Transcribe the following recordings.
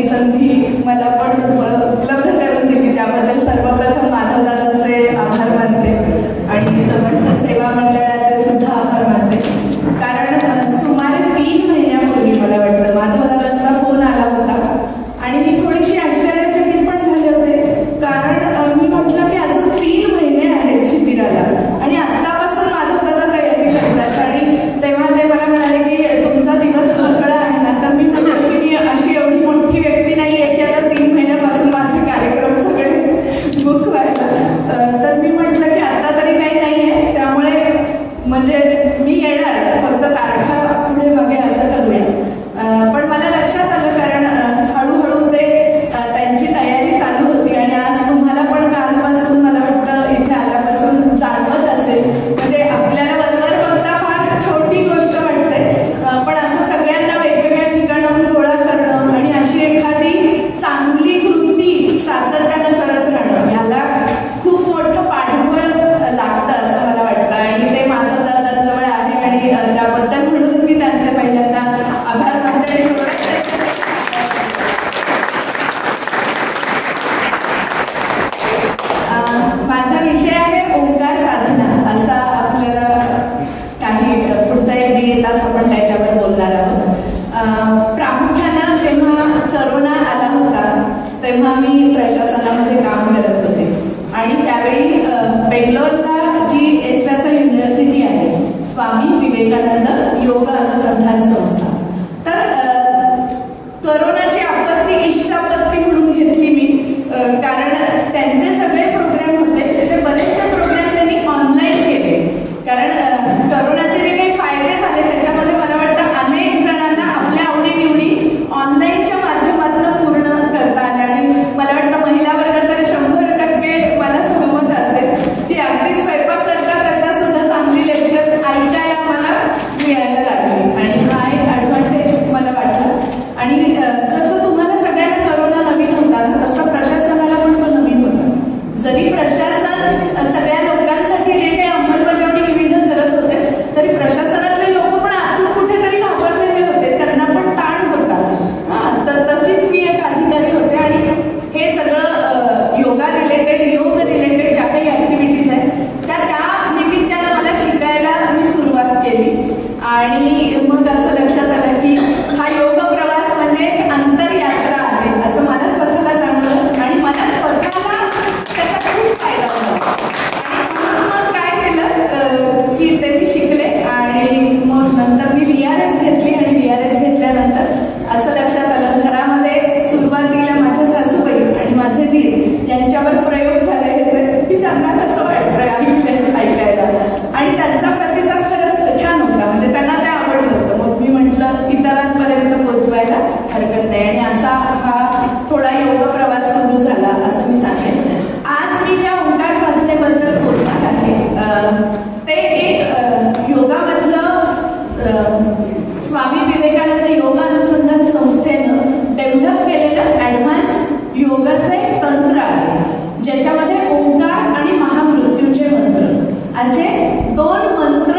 संधी मला पण उपलब्ध करून दिली त्याबद्दल सर्वप्रथम माधवदादांचे आभार मानते आणि समर्थ सेवा मंडळाचे सुद्धा आभार मानते. कारण सुमारे 3 महिन्यापूर्वी मला वाटतं माधवदादांचा फोन आला होता आणि मी थोडीशी आश्चर्यचकित पण झाले होते. कारण मी म्हटलं की अजून 3 महिने आहेत शिबिराला आणि आत्तापासून माधवदादा तयारी करतात आणि तेव्हा ते मला म्हणाले की तुमचा दिवस मोकळा आहे ना. तर मी म्हटलं की मी अशी एवढी मोठी व्यक्ती नाही आहे की आता 3 महिन्यापासून माझे कार्यक्रम सगळे बुक व्हायला. तर मी म्हटलं की आता तरी काही नाही आहे त्यामुळे म्हणजे मी येणार फक्त तारखा पुढे मागे असं करूया. पण मला लक्षात आलं कारण हळूहळू ते त्यांची तयारी चालू होती आणि आज तुम्हाला पण कालपासून मला वाटतं इथे आल्यापासून जाणवत असेल. म्हणजे आपल्याला बरोबर बघता फार छोटी गोष्ट वाटते पण असं सगळ्यांना वेगवेगळ्या ठिकाणाहून गोळा करणं आणि अशी एखादी चांगली कृती सातत्यानं करत राहणं याला खूप मोठं पाठबळ लागतं असं मला वाटतं आणि ते माधवदादांजवळ आहे आणि त्याबद्दल म्हणून मी त्यांचे पहिल्यांदा आभार मानते. माझा विषय आहे ओंकार साधना. असा आपल्याला काही पुढचा 1-1.5 तास आपण त्याच्यावर बोलणार आहोत. प्रामुख्यानं जेव्हा करोना आला होता तेव्हा मी प्रशासनामध्ये काम करत होते आणि त्यावेळी बेंगलोरला जी एस्वासा युनिव्हर्सिटी आहे स्वामी विवेकानंद योग अनुसंधान संस्था. तर करोनाची आपत्ती इष्टापत्ती म्हणून घेतली मी कारण त्यांचे सगळे प्रोग्राम होते ते बरेचसे प्रोग्राम त्यांनी ऑनलाईन केले. कारण करोनाचे जे काही फायदे झाले त्याच्यामध्ये मला वाटतं अनेक जणांना आपल्या आवडीनिवडी ऑनलाईनच्या माध्यमातून पूर्ण करता आले आणि मला वाटतं महिला वर्ग तर 100% मला सहमत असेल की अगदी स्वयंपाक करता करता सुद्धा चांगली लेक्चर्स ऐकायला मला मिळायला लागली आणि हा एक ॲडव्हान्टेज मला वाटला. आणि जसं तुम्हाला सगळ्यांना करोना नवीन होता तसं प्रशासनाला पण तो नवीन होता. जरी प्रशासन सगळ्या लोकांसाठी जे काही अंमलबजावणी विविध करत होते तरी प्रशासनातले लोक पण आतून कुठेतरी घाबरलेले होते. त्यांना पण ताण होता. तर तशीच मी एक अधिकारी होते आणि हे सगळं योग रिलेटेड ज्या काही ऍक्टिव्हिटीज आहेत त्या निमित्तानं मला शिकायला मी सुरुवात केली आणि मग असं लक्षात आलं की हा योग प्रवास म्हणजे एक अंतरयात्रा आहे असं मला स्वतःला जाणवलं आणि मला स्वतःला त्याचा खूप फायदा झाला. मग काय केलं की ते मी शिकले आणि मग नंतर मी VRS घेतली आणि VRS घेतल्यानंतर असं लक्षात आलं घरामध्ये सुरुवातीला माझ्या सासूबाई आणि माझे दीर यांच्यावर प्रयोग झाले ह्याचे की त्यांना कसं वाटतं ऐकायला आणि त्यांचा प्रतिसाद खरंच छान होता. म्हणजे त्यांना ते आवडलं होतं. मग मी म्हटलं इतरांपर्यंत पोचवायला हरकत नाही आणि असा हा थोडा योग प्रवास सुरू झाला असं मी सांगेन. आज मी ज्या ओंकार साधनेबद्दल बोलणार आहे ते एक योगामधलं स्वामी विवेकानंद योग अनुसंधान संस्थेनं डेव्हलप केलेलं ॲडव्हान्स योगाचं एक तंत्र आहे ज्याच्यामध्ये ओंकार आणि महामृत्यूंजय मंत्र असे 2 मंत्र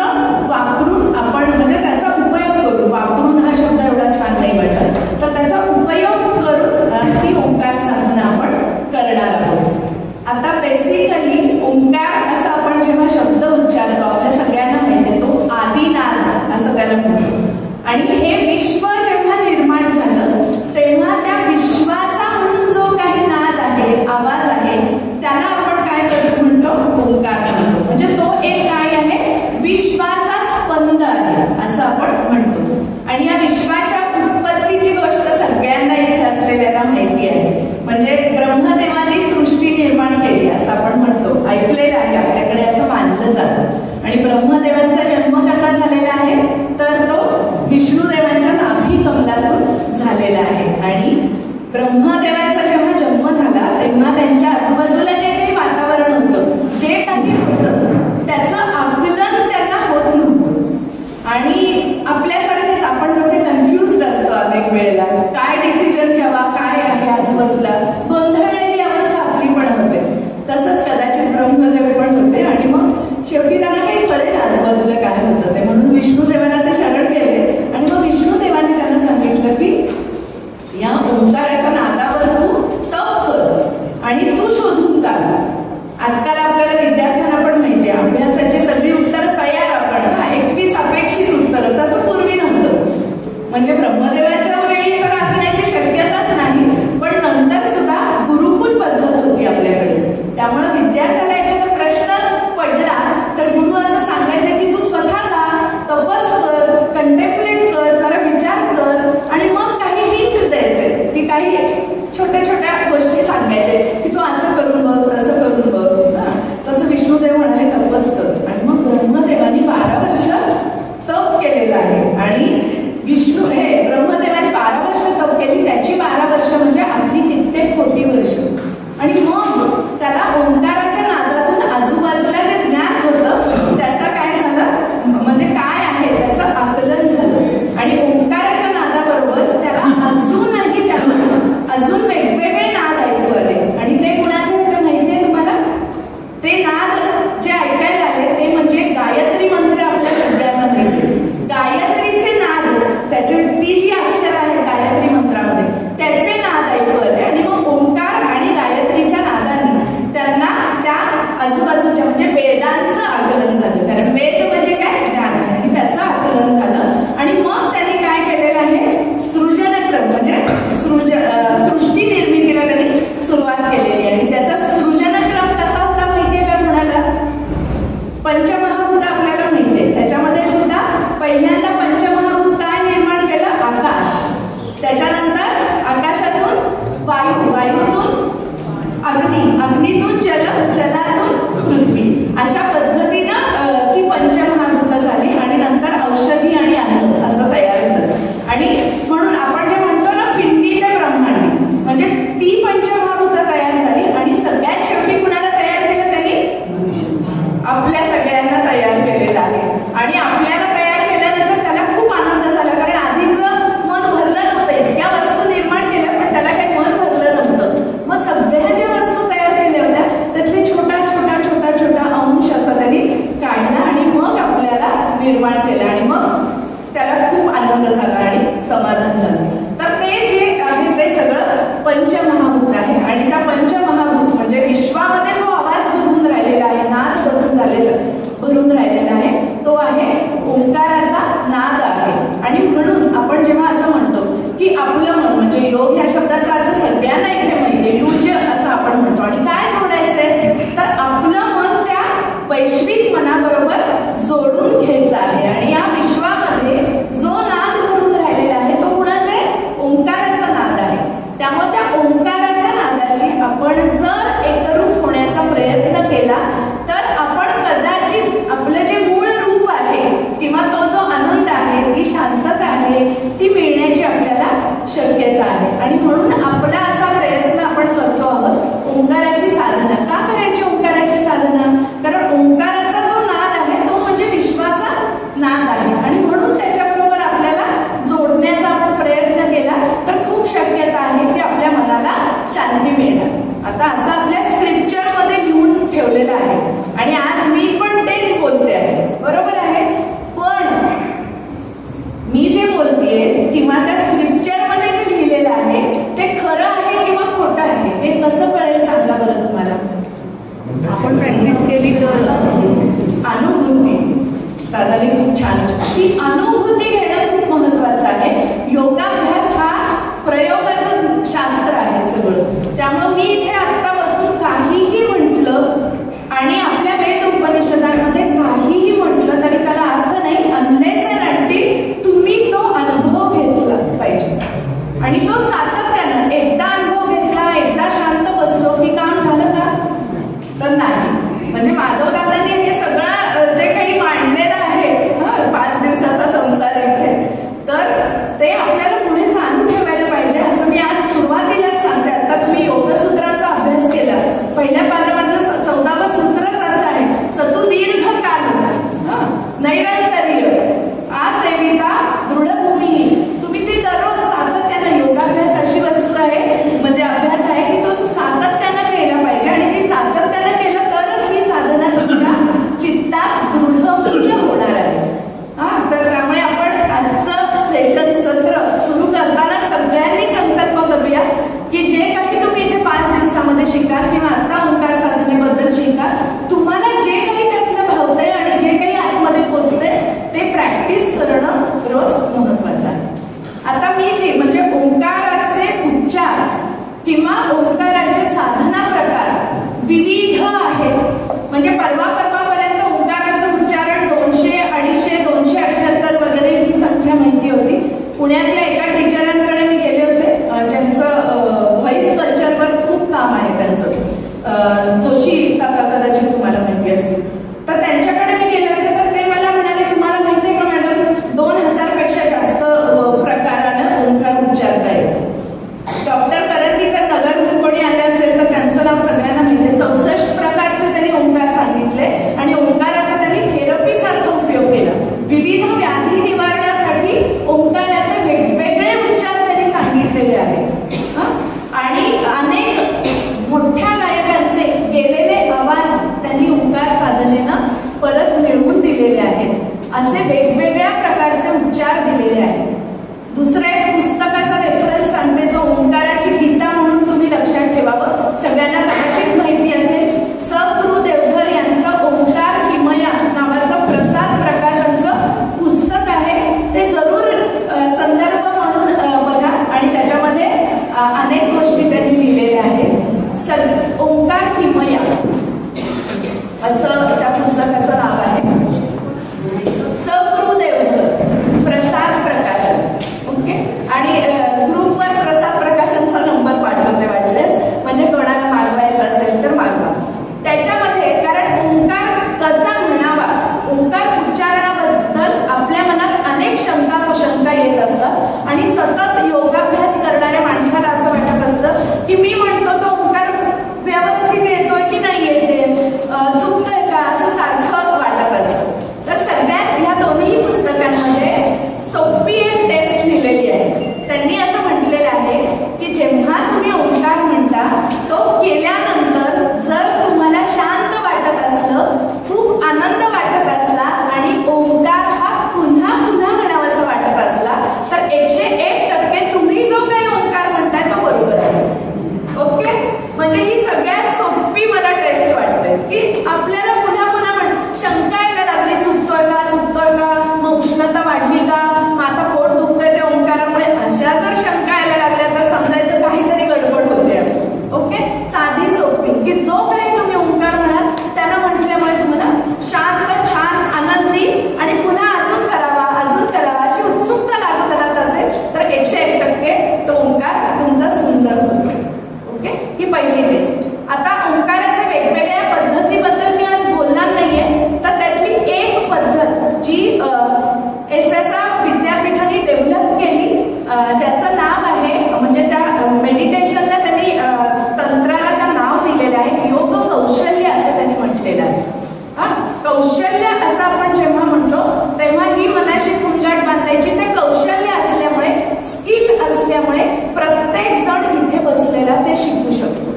वापरून आपण म्हणजे त्याचा उपयोग करून वापरून हा शब्द एवढा छान नाही वाटत तर त्याचा उपयोग करून ही ओंकार साधना आपण करणार आहोत. आता बेसिकली ओंकार असा आपण जेव्हा शब्द उच्चारतो आपल्या सगळ्यांना माहिती तो आदिनाद असं त्याला म्हणतो आणि हे विश्व जेव्हा निर्माण झालं तेव्हा त्या विश्वाचा म्हणून जो काही नाद आहे आवाज आहे त्याला आपण काय म्हणतो ओंकार म्हणतो. म्हणजे तो एक काय आहे विश्व छोट्या छोट्या गोष्टी सांगायचे की तू असं करून बघ, तसं करून बघ. तसं विष्णुदेव म्हणाले तपस कर. आणि मग ब्रह्मदेवानी 12 वर्ष तप केलेलं आहे. आणि विष्णू हे ब्रह्मदेवाने 12 वर्ष तप केली, त्याची 12 वर्ष म्हणजे आपली कित्येक कोटी वर्ष. आणि मग त्याला ओंकाराच्या नादातून आजूबाजूला जे ज्ञान होतं त्याचा काय झालं, म्हणजे काय आहे त्याचं आकलन झालं. आणि ओंकाराच्या नादाबरोबर त्याला अजून वेगवेगळे नाद ऐकू आले. आणि ते कुणाचे होते माहिती आहे तुम्हाला? ते नाद जे ऐकायला आले ते म्हणजे गायत्री मंत्र. आपल्या सगळ्यांना माहिती गायत्रीचे नाद, त्याचे ती जी अक्षर आहे गायत्री मंत्रामध्ये त्याचे नाद ऐकू आले. आणि मग ओंकार आणि गायत्रीच्या नादांनी त्यांना त्या आजूबाजूच्या म्हणजे वेदांचं आकलन झालं. कारण वेद म्हणजे काय, ज्ञान आहे. आणि त्याचं आकलन झालं. आणि मग त्यांनी काय केलेलं आहे, सृजनक्रम म्हणजे सृष्टी निर्मितीला त्यांनी सुरुवात केलेली आहे. आणि त्याचा सृजनक्रम कसा होता माहितीये का कुणाला? पंचमहाभूत आपल्याला माहितीये. त्याच्यामध्ये सुद्धा पहिल्यांदा पंचमहाभूत काय निर्माण केलं, आकाश. त्याच्यानंतर आकाशातून वायू, वायूतून अग्नी, अग्नीतून जल, जलातून पृथ्वी. अशा पद्धतीनं ती पंचमहाभूत झाली. आणि नंतर औषधी आणि अन्न असं तयार झालं. आणि म्हणून आपण जे म्हणतो ना पिंडी ते ब्रह्मांडी, म्हणजे ती पंचमहाभूत तयार झाली. आणि सगळ्यात शेवटी कुणाला तयार केलं त्यांनी? आपल्या सगळ्यांना तयार केलेलं आहे. आणि आपल्याला तयार केल्यानंतर त्याला खूप आनंद झाला. कारण आधीचं मन भरलं नव्हतं, इतक्या वस्तू निर्माण केल्या पण त्याला काही मन भरलं नव्हतं. मग सगळ्या ज्या वस्तू तयार केल्या होत्या त्यातले छोटा छोटा छोटा छोटा अंश असा त्यांनी काढला आणि मग आपल्याला निर्माण केलं. आणि मग त्याला खूप आनंद झाला आणि समाधान झालं. तर ते जे आहे ते सगळं पंचमहाभूत आहे. आणि त्या पंचमहाभूत म्हणजे विश्वामध्ये जो आवाज भरून राहिलेला आहे, नाद भरून राहिलेला आहे, तो आहे ओंकाराचा नाद आहे. आणि म्हणून आपण जेव्हा असं म्हणतो की आपलं मन, म्हणजे योग या शब्दाचा अर्थ सगळ्यांना इथे माहिती, युज असं आपण म्हणतो. आणि काय जोडायचंय, तर आपलं मन त्या वैश्विक मनाबरोबर जोडून घ्यायचं आहे. आणि या विश्वामध्ये जो नाद करून राहिलेला आहे तो कुणाचा आहे, ओंकाराचा नाद आहे. त्यामुळे त्या ओंकाराच्या नादाशी आपण जर एकरूप होण्याचा प्रयत्न केला तर आपण कदाचित आपलं जे मूळ रूप आहे किंवा तो जो आनंद आहे, ती शांतता आहे, ती मिळण्याची आपल्याला शक्यता आहे. आणि म्हणून आपला असा प्रयत्न आपण करतो आहोत ओंकाराची साधना. का करायची ओंकाराची साधना? कारण ओंकाराचा जो नाद आहे तो म्हणजे विश्वाचा नाद आहे. आणि म्हणून त्याच्याबरोबर आपल्याला जोडण्याचा आपण प्रयत्न केला तर खूप शक्यता आहे की आपल्या मनाला शांती मिळणार. आता असं आपल्या स्क्रिप्चरमध्ये लिहून ठेवलेलं आहे आणि आज मी पण तेच बोलते आहे, बरोबर आहे. पण मी जे बोलतेय किंवा त्या स्क्रिप्चरमध्ये जे लिहिलेलं आहे ते खरं आहे किंवा खोटं आहे हे कसं कळेल सांगा बरं तुम्हाला? आपण प्रॅक्टिस केली तर. अनुभूती. दादाने खूप छान ती अनुभूती घेणं खूप महत्वाचं आहे. योगाभ्यास हा प्रयोगाचं शास्त्र आहे सगळं. त्यामुळे मी इथे आत्ता बसून काहीही म्हटलं आणि आपल्या वेद उपनिषदांमध्ये काहीही म्हटलं तरी त्याला अर्थ नाही अनलेस अँड अंटिल तुम्ही तो अनुभव घेतला पाहिजे. आणि तो सातत्यानं, एकदा अनुभव घेतला, एकदा शांत बसलो की काम झालं का? तर नाही. म्हणजे माधवदादांनी हे सगळं जे काही मांडलेलं आहे 5 दिवसाचा संसार इथे, तर ते आपल्याला पुढे चालू ठेवायला पाहिजे. असं मी आज सुरुवातीलाच सांगते. आता तुम्ही योगसूत्राचा अभ्यास केला, पहिल्या पानामधलं 14वं सूत्रच असं आहे, सतु दीर्घ काल नैरंतर्य आसेविता दृढभूमी. तुम्ही ती दररोज सातत्यानं, योगाभ्यास अशी वस्तू आहे म्हणजे अभ्यास आहे की तो सातत्यानं केला पाहिजे. आणि ती सातत्यानं केलं तरच ही साधना तुमच्या चित्तात दृढमूल्य होणार आहे. तर त्यामुळे आपण आजचं सेशन सत्र सुरू करताना सगळ्यांनी संकल्प करूया की जे काही तुम्ही इथे 5 दिवसामध्ये शिकाल किंवा आता ओंकार साधनेबद्दल शिकाल, तुम्हाला जे काही त्यातलं भावतंय आणि जे काही आतमध्ये पोचतंय ते प्रॅक्टिस करणं रोज महत्वाचं आहे. आता मी जे म्हणजे ओंकाराचे उच्चार किंवा ओंकाराचे साधना प्रकार विविध आहेत. म्हणजे परवापर्यंत ओंकाराचं उच्चारण 200, 250, 278 वगैरे ही संख्या माहिती होती. पुण्यातल्या एका टीचरांकडे मी गेले होते ज्यांचं व्हॉइस जोशी काका कदाचित तुम्हाला माहिती असतील. तर त्यांच्याकडे मी गेले होते तर ते मला म्हणाले, तुम्हाला माहिती आहे का मॅडम 2000 पेक्षा जास्त प्रकारानं ओंकार उच्चारता येतो. डॉक्टर करंदीकर नगर कोणी आले असेल तर त्यांचं नाव सगळ्यांना माहिती आहे. 64 प्रकारचे त्यांनी ओंकार सांगितले आणि ओंकाराचा त्यांनी थेरपी सारखा उपयोग केला. विविध व्याधी निवारणासाठी ओंकाराचे वेगवेगळे उच्चार त्यांनी सांगितलेले आहेत. आणि अनेक मोठ्या गायकांचे गेलेले आवाज त्यांनी ओंकार साधनेनं परत मिळवून दिलेले आहेत. असे वेगवेगळ्या प्रकारचे उच्चार दिलेले आहेत. दुसरं एक पुस्तकाचा रेफरन्स सांगते, जो ओंकाराची गीता म्हणून तुम्ही लक्षात ठेवावं. सगळ्यांना कदाचित माहिती असेल, स गुरु देवधर यांचं ओंकार किमया नावाचं प्रसाद प्रकाशनचं पुस्तक आहे. ते जरूर संदर्भ म्हणून बघा आणि त्याच्यामध्ये अनेक गोष्टी त्यांनी लिहिलेल्या आहेत. ओंकार किमया असं त्या पुस्तकाचं नाव आहे. स गुरु देवधर प्रसाद प्रकाशन. ओके. आणि ग्रुपवर प्रसाद प्रकाशनचा नंबर पाठवते वाटल्यास, म्हणजे कोणाला मागवायचा असेल तर मागवा. त्याच्यामध्ये कारण ओंकार कसा म्हणावा, ओंकार उच्चारणाबद्दल आपल्या मनात अनेक शंका कुशंका येत असतात आणि सतत योगाभ्यास करणाऱ्या माणसाला असं वाटत असतं की मी म्हणतो तो ओंकार व्यवस्थित येतोय की नाही येते, चुकतोय का, असं सारखं वाटत असतं. तर सगळ्यात ह्या दोन्ही पुस्तकांमध्ये सोपी एक टेस्ट लिहिलेली आहे. त्यांनी असं म्हटलेलं आहे की जेव्हा तुम्ही ओंकार म्हणता तो केल्यानंतर जर तुम्हाला शांत वाटत असलं, खूप आनंद वाटत असला आणि ओंकार हा पुन्हा पुन्हा म्हणावासा वाटत असला तर 101% तुम्ही जो काही ओंकार म्हणताय तो बरोबर आहे. ओके. म्हणजे ही सगळ्यात सोपी मला टेस्ट वाटते की आपल्याला पुन्हा पुन्हा शंका यायला लागली, चुकतोय का, मग उष्णता वाढली का, मग आता पोट दुखतंय ते ओंकारामुळे, अशा जर शंका यायला लागल्या तर समजायचं काहीतरी गडबड होते. ओके. साधी सोपी की जो काही तुम्ही ओंकार म्हणाल त्याला म्हटल्यामुळे तुम्हाला शांत, छान, आनंदी आणि पुन्हा अजून करावा अशी उत्सुकता लागत राहत असेल तर 101% तो ओंकार तुमचा सुंदर होतो. ओके. ही पहिली टेस्ट. आता ओंकाराच्या वेगवेगळ्या पद्धतीबद्दल मी आज बोलणार नाहीये, तर त्यातली एक पद्धत जी SSR विद्यापीठाने डेव्हलप केली, ज्याचं नाव आहे, म्हणजे त्या मेडिटेशनला त्यांनी तंत्राला त्या नाव दिलेलं आहे योग कौशल्य असं त्यांनी म्हटलेलं आहे. कौशल्य असं आपण जेव्हा म्हणतो तेव्हा ही मनाशी कुंडलाट बांधायची. ते कौशल्य असल्यामुळे, स्किल असल्यामुळे प्रत्येक जण इथे बसलेला ते शिकू शकतो.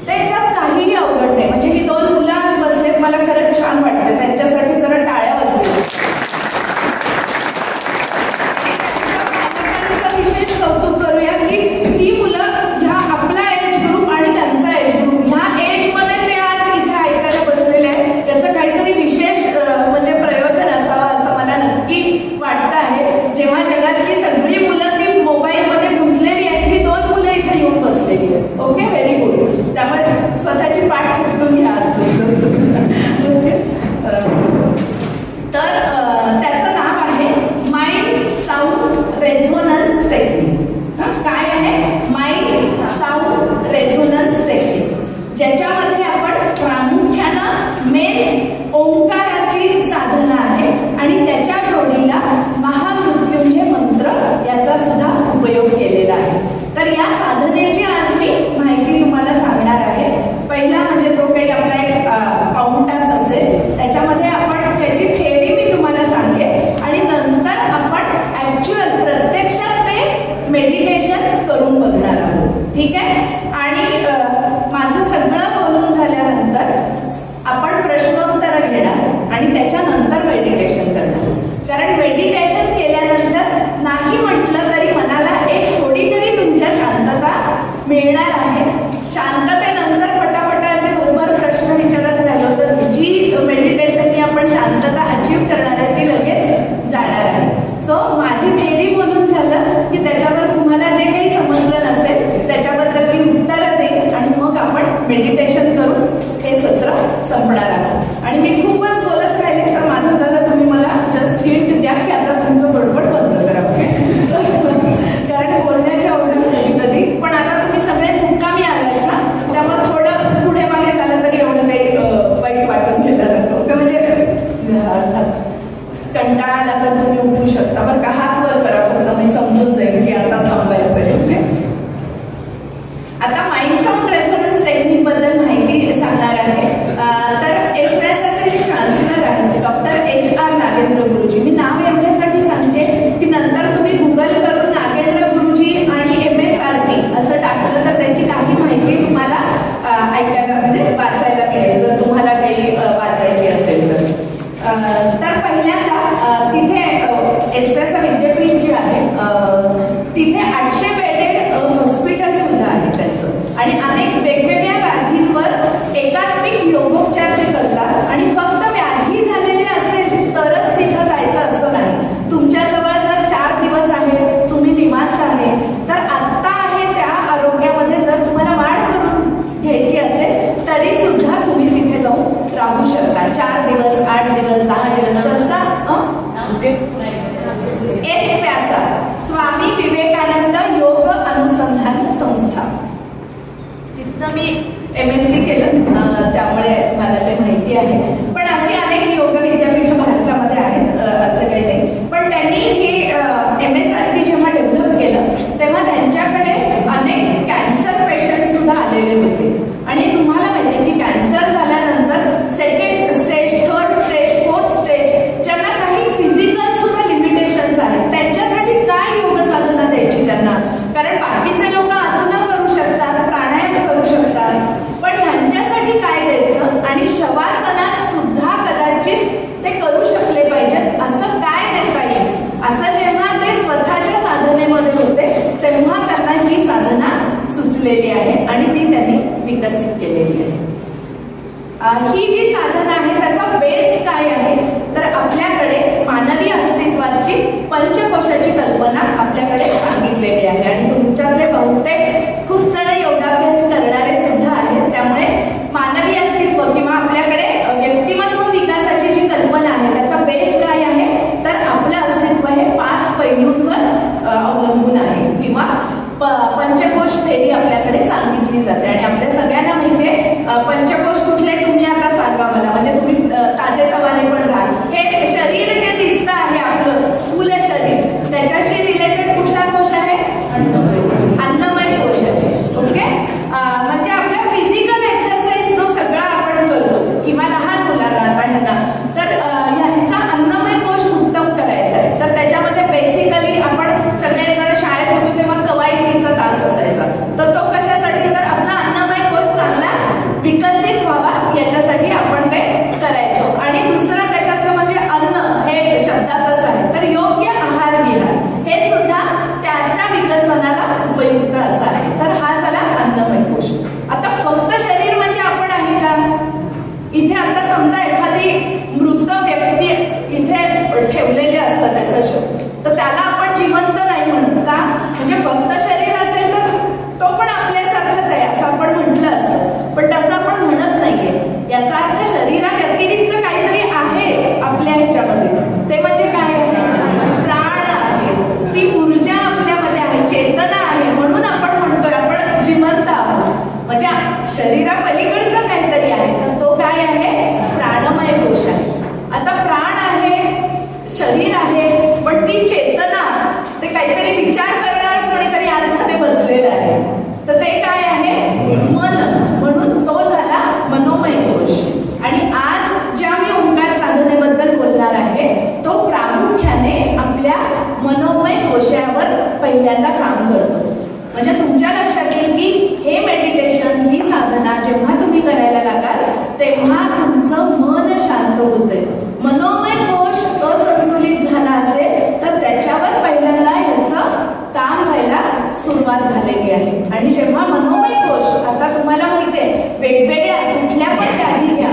त्याच्यात काहीही अवघड नाही. म्हणजे ही दोन मुलं आज बसलेत, मला खरंच छान वाटतं, त्यांच्यासाठी जरा टाळ्या वाजवल्या. विशेष कौतुक करूया की ही मुलं ह्या आपला एज ग्रुप आणि त्यांचा एज ग्रुप ह्या एज मध्ये ते आज इथे ऐकायला बसलेले आहेत. याचं काहीतरी विशेष म्हणजे प्रयोजन असावं असं मला नक्की वाटतं आहे. जेव्हा जगातली सगळी मुलं ती मोबाईल मध्ये गुंतलेली आहेत, ही दोन मुलं इथे येऊन बसलेली आहेत. ओके. Very good. त्यामुळे स्वतःची पाठ ठेवून घ्या असते. तर त्याचं नाव आहे माइंड साऊंड रेझोनन्स टेक्निक. काय आहे? माइंड साऊंड रेझोनन्स टेक्निक, ज्याच्यामध्ये आपण प्रामुख्यानं मेन ओंकाराची साधना आहे आणि त्याच्या जोडीला महामृत्युंजय मंत्र याचा सुद्धा उपयोग केलेला आहे. तर या साधनेची आज मी माहिती तुम्हाला सांगणार आहे. पहिला म्हणजे जो काही आपला एक पाऊण तास असेल त्याच्यामध्ये आपण त्याची थेअरी मी तुम्हाला सांगेन आणि नंतर आपण ऍक्च्युअल प्रत्यक्षात ते मेडिटेशन करून बघणार आहोत. ठीक आहे. आणि माझं सगळं बोलून झाल्यानंतर आपण प्रश्नोत्तर घेणार आणि त्याच्यानंतर मेडिटेशन करणार. कारण मेडिटेशन केल्यानंतर नाही म्हटलं तरी मनाला एक थोडी तरी तुमच्या शांतता मिळणार आहे. शांततेनंतर पटापटा असे बरोबर प्रश्न विचारत राहिलो तर जी मेडिटेशननी आपण शांतता अचीव करणार आहे ती लगेच जाणार आहे. सो माझी थेअरी बोलून झालं की त्याच्यावर तुम्हाला जे काही समजलं नसेल त्याच्याबद्दल मी उत्तरं देईन आणि मग आपण मेडिटेशन करून हे सत्र संपणार आहोत. आणि मी खूपच बोलत राहिले तर माझं दादा तुम्ही मला जस्ट हिंट द्या की आता तुमचं बडबड बंद करा. ओके. कारण बोलण्याच्या ओढ्यात कधी कधी पण आता तुम्ही सगळे मुक्कामी आलात ना, आता माइंड साऊंड रेझोनन्स टेक्निक बद्दल माहिती सांगणार आहे. तर एसव्यासाचे जे चान्सलर आहेत डॉक्टर HR नागेंद्र गुरुजी, मी नाव एवढ्यासाठी सांगते की नंतर तुम्ही गुगल करून नागेंद्र गुरुजी आणि MSRT असं टाकलं तर त्याची काही माहिती तुम्हाला ऐकायला म्हणजे वाचायला मिळेल जर तुम्हाला काही वाचायची असेल तर. तर पहिल्यांदा तिथे एसव्यासा विद्यापीठ जे आहे तिथे 800 बेडेड हॉस्पिटल सुद्धा आहे त्यांचं, आणि अनेक वेगवेगळ्या व्याधींवर एकात्मिक योगोपचार ते करतात. आणि फक्त व्याधी झालेली असेल तरच तिथं जायचं असं नाही. तुमच्याजवळ जर 4 दिवस आहेत, तुम्ही निवांत आहे, तर आत्ता आहे त्या आरोग्यामध्ये जर तुम्हाला वाढ करून घ्यायची असेल तरी सुद्धा तुम्ही तिथे जाऊन राहू शकता. 4 दिवस, 8 दिवस, 10 दिवस असा. एसव्यासा स्वामी विवेकानंद योग अनुसंधान संस्था, तिथं मी MSc केलं त्यामुळे मला ते माहिती आहे. पण अशी अनेक योग विद्यापीठ भारतामध्ये आहेत, असं काही नाही. पण त्यांनी हे MSRT जेव्हा डेव्हलप केलं तेव्हा त्यांच्याकडे अनेक कॅन्सर पेशंट सुद्धा आलेले होते. आणि तुम्हाला माहिती की कॅन्सर झाल्यानंतर 2nd stage, 3rd stage, 4th stage, ज्यांना काही फिजिकल सुद्धा लिमिटेशन्स आहेत, त्यांच्यासाठी काय योग साधना द्यायची त्यांना? कारण बाकीचे लोक आसनं करू शकतात, प्राणायाम करू शकतात, पण ह्यांच्यासाठी काय द्यायचं? आणि शवासनात सुद्धा कदाचित ते करू शकले पाहिजेत, असं काय देता येईल? असं जेव्हा ते स्वतःच्या साधनेमध्ये होते तेव्हा त्यांना ही साधना सुचलेली आहे आणि ती त्यांनी विकसित केलेली आहे. ही जी साधना आहे त्याचा बेस काय आहे? तर आपल्याकडे मानवी अस्तित्वाची पंचकोशाची कल्पना आपल्याकडे सांगितलेली आहे. आणि तुमच्याकडे बहुतेक खूप जण योगाभ्यास करणारे सुद्धा आहेत, त्यामुळे मानवी अस्तित्व किंवा आपल्याकडे व्यक्तिमत्व विकासाची जी कल्पना आहे त्याचा बेस काय आहे? तर आपलं अस्तित्व हे 5 पैलूंवर अवलंबून आहे किंवा पंचकोश थेरी आपल्याकडे सांगितली जाते. आणि आपल्या सगळ्यांना माहितीये पंचकोश कुठले, तुम्ही आता सांगा मला, म्हणजे तुम्ही ताजेतवाने पण राहाल. हे शरीर जे दिसतं आहे आपलं स्थूल शरीर, त्याच्याशी रिलेटेड कुठला कोश आहे? अन्नमय कोश आहे. ओके, म्हणजे आपल्या फिजिकल एक्सरसाइज जो सगळा आपण करतो किंवा लहान मुलांना आता ह्यांना, तर ह्यांचा अन्नमय कोश उत्तम करायचा आहे. तर त्याच्यामध्ये बेसिकली आपण सगळेजण शाळेत होतो तेव्हा कवायतीचा तास असायचा, तर तो कशासाठी? तर आपला अन्नमय कोश चांगला विकसित व्हावा याच्यासाठी आपण ते करायचो. आणि दुसरं त्याच्यातलं म्हणजे अन्न हे शब्दातच आहे, तर योग्य आहार विहार हे सुद्धा त्याच्या विकसनाला उपयुक्त असं आहे. तर हा झाला अन्नमय कोश. आता फक्त शरीर म्हणजे आपण आहे का? इथे आता समजा एखादी मृत व्यक्ती इथे ठेवलेली असतं त्याचं शव, तर त्याला आपण जिवंत नाही म्हणत का? म्हणजे फक्त शरीर असेल तर तो पण आपल्यासारखंच आहे असं आपण म्हटलं असतं, पण तसं आपण म्हणत नाहीये. याचा अर्थ शरीरा व्यतिरिक्त काहीतरी आहे आपल्या ह्याच्यामध्ये, ते म्हणजे काय? प्राण आहे, ती ऊर्जा आपल्यामध्ये आहे, चेतना आहे, म्हणून आपण म्हणतोय आपण जिवंत आहोत. म्हणजे शरीरा पलीकडचं काहीतरी आहे, तर तो काय आहे? प्राणमय कोश आहे. आता प्राण आहे, शरीर आहे, पण ती चेतना, ते काहीतरी विचार करणार कोणीतरी आतमध्ये बसलेलं आहे, तर ते काय आहे? मन. म्हणून तो झाला मनोमय कोश. आणि आज ज्या मी ओंकार साधनेबद्दल बोलणार आहे तो प्रामुख्याने आपल्या मनोमय कोशावर पहिल्यांदा काम करतो. म्हणजे तुमच्या लक्षात येईल की हे मेडिटेशन, ही साधना जेव्हा तुम्ही करायला लागाल तेव्हा तुमचं मन शांत होतंय. मनोमय कोश असंतुलित झाला असेल तर त्याच्यावर पहिल्यांदा ह्याचं काम व्हायला सुरुवात झालेली आहे. आणि जेव्हा मनोमय कोश, आता तुम्हाला माहितीये वेगवेगळ्या कुठल्या पण व्याधी घ्या,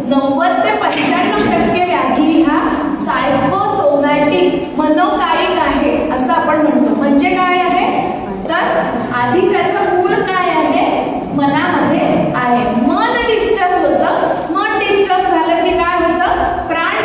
90 ते 95% व्याधी ह्या सायकोसोमॅटिक मनोकायिक आहे असं आपण म्हणतो. म्हणजे काय आहे? तर आधी त्याचं मूळ काय आहे? मनामध्ये आहे. मन डिस्टर्ब होतं, मन डिस्टर्ब झालं की काय होतं? प्राण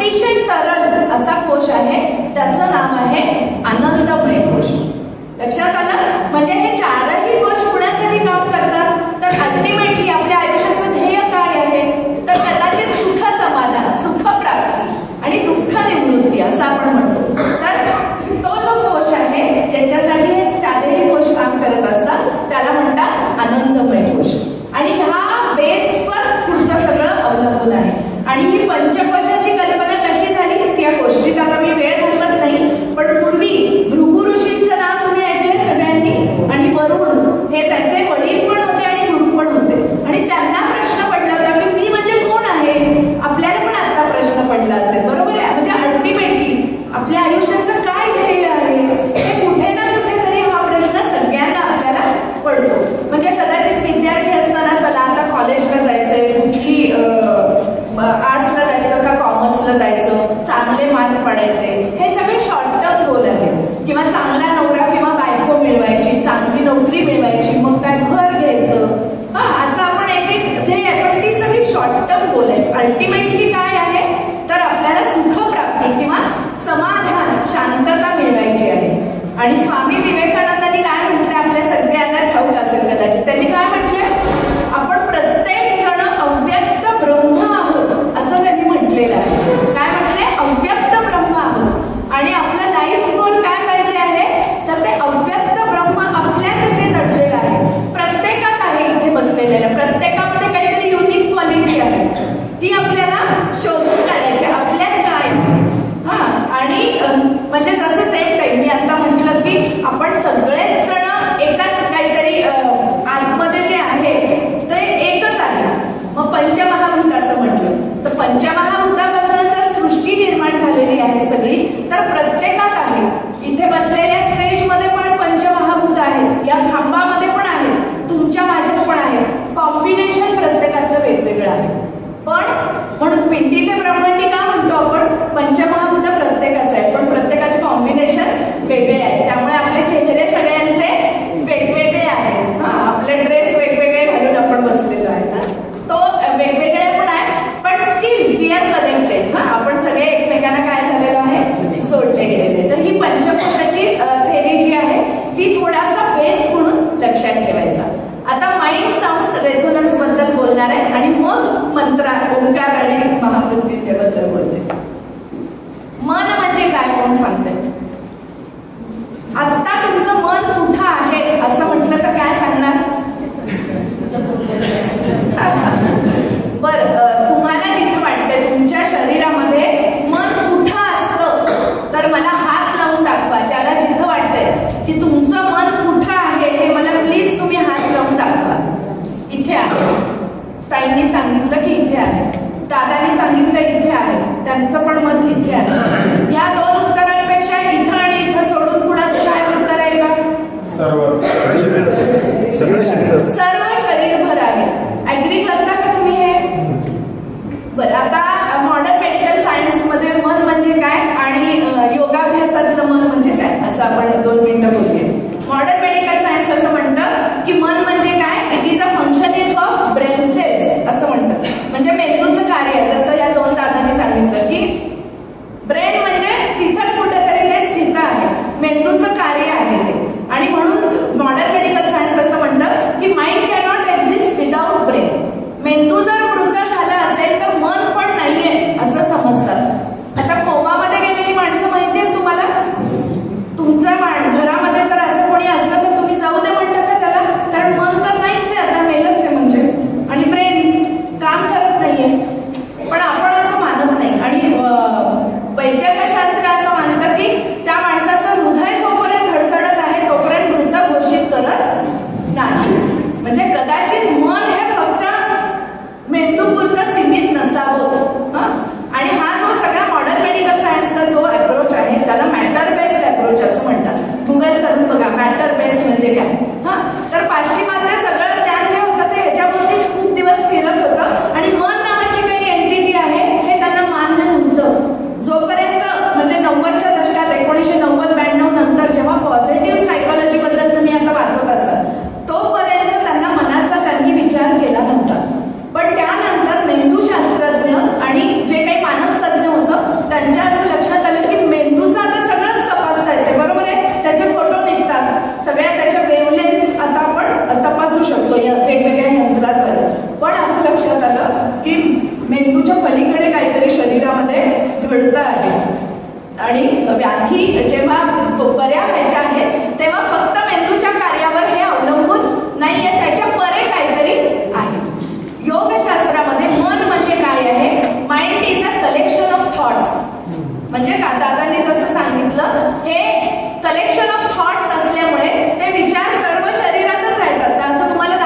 अतिशय तरल असा कोश आहे, त्याचं नाव आहे आनंदमय कोश. लक्षात आलं? म्हणजे हे चारही कोश कुणासाठी काम करतात? तर अल्टिमेटली आपल्या आयुष्याचं ध्येय काय आहे? तर कदाचित सुख समाधान, सुख प्राप्ती आणि दुःख निवृत्ती असं आपण म्हणतो. तर तो जो कोश आहे ज्याच्यासाठी हे चारही कोश काम करत असतात त्याला म्हणतात आनंदमय कोश. आणि ह्या बेसवर पुढचं सगळं अवलंबून आहे. आणि ही पंचकोशाची कल्पना कशी झाली त्या गोष्टीत आता मी वेळ घालवत नाही, पण पूर्वी भृगु ऋषींचं नाव तुम्ही ऐकलंय सगळ्यांनी. आणि वरुण हे त्यांचे वडील पण होते आणि गुरु पण होते. आणि त्यांना प्रश्न पडला होता की मी म्हणजे कोण आहे? आपल्याला पण आता प्रश्न पडला असेल, बरोबर आहे? म्हणजे अल्टिमेटली आपल्या आयुष्याचं काय ध्येय आहे हे कुठे ना कुठेतरी हा प्रश्न सगळ्यांना आपल्याला पडतो. म्हणजे कदाचित विद्यार्थी असताना चला आता कॉलेजला जायचंय, कुठली आर्ट्सला जायचं का कॉमर्सला जायचं, चांगले मार्क पडायचे, हे सगळे शॉर्ट टर्म गोल आहे. किंवा चांगला नवरा किंवा बायको मिळवायची, चांगली नोकरी मिळवायची, मग काय घर घ्यायचं, हा असं आपण एक एक ध्येय, पण ती सगळी शॉर्ट टर्म गोल आहेत. अल्टिमेटली काय आहे तर आपल्याला सुखप्राप्ती किंवा समाधान, शांतता मिळवायची आहे. आणि स्वामी विवेकानंदांनी काय म्हटलंय आपल्या सगळ्यांना ठाऊक असेल कदाचित. त्यांनी काय म्हटलंय? आपण प्रत्येक जण अव्यक्त ब्रह्म आहोत असं त्यांनी म्हटलेलं आहे. काय म्हटलंय? अव्यक्त ब्रह्म आहोत. आणि आपलं लाईफ गोल काय पाहिजे आहे तर ते अव्यक्त ब्रह्म आपल्यात जे दडलेलं आहे, प्रत्येकात आहे, इथे बसलेलं आहे. प्रत्येकामध्ये काहीतरी युनिक क्वालिटी आहे, ती आपल्याला शोधून काढायची. आपल्यात काय हा. आणि म्हणजे जसं सेम टाईम मी आता म्हटलं की आपण सगळेच जण एकाच काहीतरी आतमध्ये जे आहे ते एकच आहे. मग पंचमहाभूत असं म्हटलं तर पंचमहाभूतापासून जर सृष्टी निर्माण झालेली आहे सगळी, तर प्रत्येकात आहे. इथे बसलेल्या स्टेजमध्ये पण पंचमहाभूत आहेत, या खांबामध्ये पण आहेत, तुमच्या माझ्यात पण आहे. कॉम्बिनेशन प्रत्येकाचं वेगवेगळं आहे. पण म्हणून पिंडी ते ब्रह्मांडी का म्हणतो आपण? पंचमहाभूत प्रत्येकाचं आहे, पण प्रत्येकाचे कॉम्बिनेशन वेगळे आहे. त्यामुळे आपले चेहरे सगळ्यांचे वेगवेगळे आहेत. हा, आपले ड्रेस वेगवेगळे घालून आपण बसलेलो आहे, तो वेगवेगळे पण आहे, पण स्टील वी आर कनेक्टेड. हा, आपण सगळे एकमेकांना काय झालेलो आहे, सोडले गेलेले. तर ही पंचकोशाची थेरी जी आहे ती थोडासा बेस म्हणून लक्षात ठेवायचा. आता माइंड साऊंड रेझोनन्स बद्दल बोलणार आहे आणि मग मंत्र ओंकार आणि महामृत्यूंजयबद्दल बोलते. मन म्हणजे काय कोण सांगते? आता तुमचं मन कुठं आहे असं म्हटलं तर काय सांगणार? बर, तुम्हाला जिथे वाटतंय तुमच्या शरीरामध्ये मन कुठं असतं तर मला हात लावून दाखवा. ज्याला जिथं वाटतंय की तुमचं मन कुठं आहे हे मला प्लीज तुम्ही हात लावून दाखवा. इथे आहे, ताईंनी सांगितलं की इथे आहे. घडतं आहे आणि व्याधी जेव्हा बऱ्या व्हायच्या आहेत तेव्हा फक्त मेंदूच्या कार्यावर हे अवलंबून नाहीये, त्याच्या परे काहीतरी आहे. योगशास्त्रामध्ये मन म्हणजे काय आहे? Mind is a collection of thoughts. म्हणजे दादांनी जसं सांगितलं, हे कलेक्शन ऑफ थॉट्स असल्यामुळे ते विचार सर्व शरीरातच आहेत. असं तुम्हाला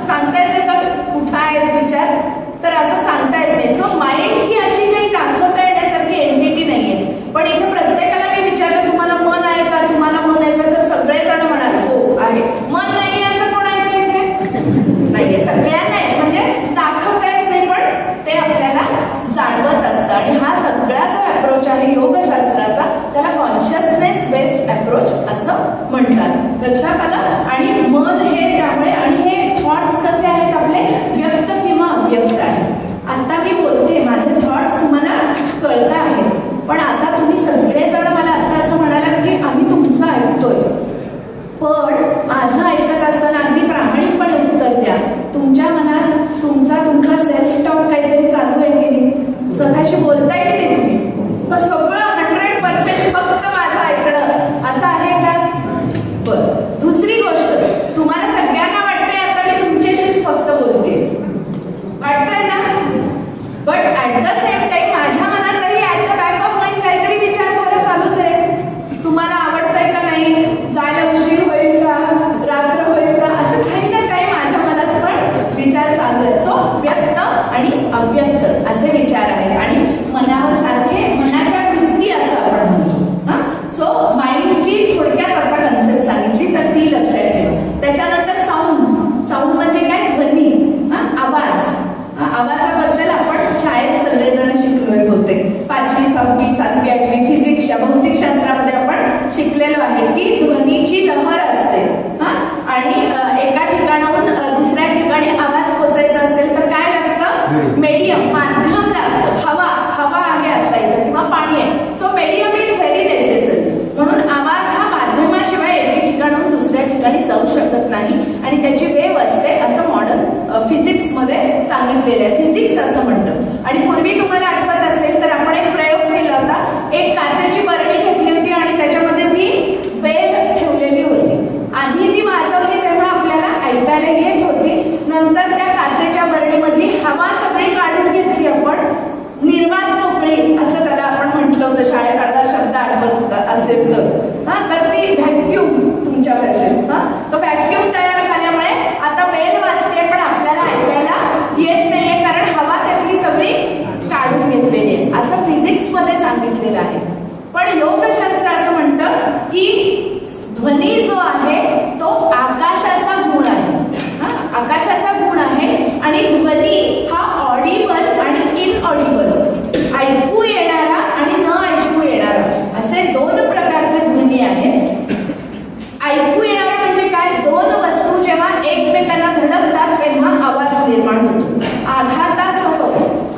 सांगता येते का कुठं आहेत विचार? तर असं सांगता येत नाही. जो माइंड ही अशी काही दाखवता येण्यासारखी एंटिटी नाहीये. पण इथे प्रत्येकाला मी विचारलं तुम्हाला मन आहे का, तुम्हाला मन आहे का, तर सगळेजण म्हणाले हो आहे. मन नाहीये असं कोण आहे का इथे? नाहीये. सगळ्यांना आहे, म्हणजे दाखवता येत नाही पण ते आपल्याला जाणवत असतं. आणि हा सगळा जो अप्रोच आहे योगशास्त्राचा त्याला कॉन्शियसनेस बेस्ड अप्रोच असं म्हणतात. लक्षात आलं? आणि मन हे त्यामुळे, आणि हे थॉट्स कसे आहेत आपले? व्यक्त किंवा अव्यक्त आहे. आता मी बोलते, माझे थॉट्स तुम्हाला कळत आहेत, पण आता तुम्ही सगळेजण मला आता असं म्हणाला की आम्ही तुमचं ऐकतोय, पण माझं ऐकत असताना अगदी प्रामाणिकपणे उत्तर द्या. तुमच्या मनात तुमचा सेल्फ टॉक काहीतरी चालू आहे की नाही? स्वतःशी बोलताय की नाही तुम्ही? तर सगळं 100% फक्त माझं ऐकणं असं आहे का? बरं. दुसरी गोष्ट, तुम्हाला सगळ्यांना वाटतंय आता मी तुमच्याशीच फक्त बोलते, वाटतंय ना? But at the same time माझ्या मनातही at the back of mind काहीतरी विचारधारा चालूच आहे. तुम्हाला आवडतंय का नाही? जायला उशीर होईल का? रात्र होईल का? असं काही ना काही माझ्या मनात पण विचार चालू आहे. सो व्यक्त आणि अव्यक्त असे विचार आहेत. आणि मनावर सारखे मनाच्या वृत्ती असं आपण म्हणतो. हा, सो माइंडची थोडक्यात आता कन्सेप्ट सांगितली तर ती लक्षात ठेवा. त्याच्यानंतर साऊंड म्हणजे काय? ध्वनी, आवाज. आवाजाबद्दल आपण शाळेत सगळेजण शिकलोय बहुतेक. 5वी 6वी 7वी 8वी फिजिक्सच्या भौतिकशास्त्रामध्ये आपण शिकलेलो आहे की ध्वनीची लहर असते. आणि एका ठिकाणाहून दुसऱ्या ठिकाणी आवाज पोहोचायचा असेल तर काय लागतं? मीडियम, माध्यम लागतं. हवा आहे आता इथं किंवा पाणी आहे. So medium is very necessary. म्हणून आवाज हा माध्यमाशिवाय एका ठिकाणाहून दुसऱ्या ठिकाणी जाऊ शकत नाही आणि त्याची वेव असते असं मॉडर्न फिजिक्स मध्ये सांगितलेलं आहे. फिजिक्स असं म्हणतं. आणि पूर्वी तुम्हाला आठवत असेल तर आपण एक प्रयोग केला होता. एक काचेची बरणी घेतली होती आणि त्याच्यामध्ये ती बेल ठेवलेली होती. आधी ती वाजवली तेव्हा आपल्याला ऐकायला येत होती. नंतर त्या काचेच्या बरणीमधली हवा सगळी काढून घेतली आपण. निर्वात मोकळी असं त्याला आपण म्हटलं होतं. शाळेत आला शब्द आठवत होता असेल तर ती व्हॅक्यूम तुमच्या भाषेत. तो व्हॅक्यूम तयार झाल्यामुळे आता बेल वाजते पण आपल्याला ऐकायला येत नाहीये, कारण हवा त्यातली सगळी काढून घेतलेली आहे. असं फिजिक्स मध्ये सांगितलेलं आहे. पण योगशास्त्र असं म्हणतं की ध्वनी जो आहे तो आकाशाचा गुण आहे. आकाशाचा गुण आहे. आणि ध्वनी हा ऑडिबल आणि इनऑडिबल, ऐकू येणारा आणि न ऐकू येणारा असे दोन प्रकारचे ध्वनी आहेत. ऐकू येणारा म्हणजे काय? दोन वस्तू जेव्हा एकमेकांना धडकतात तेव्हा आवाज निर्माण होतो.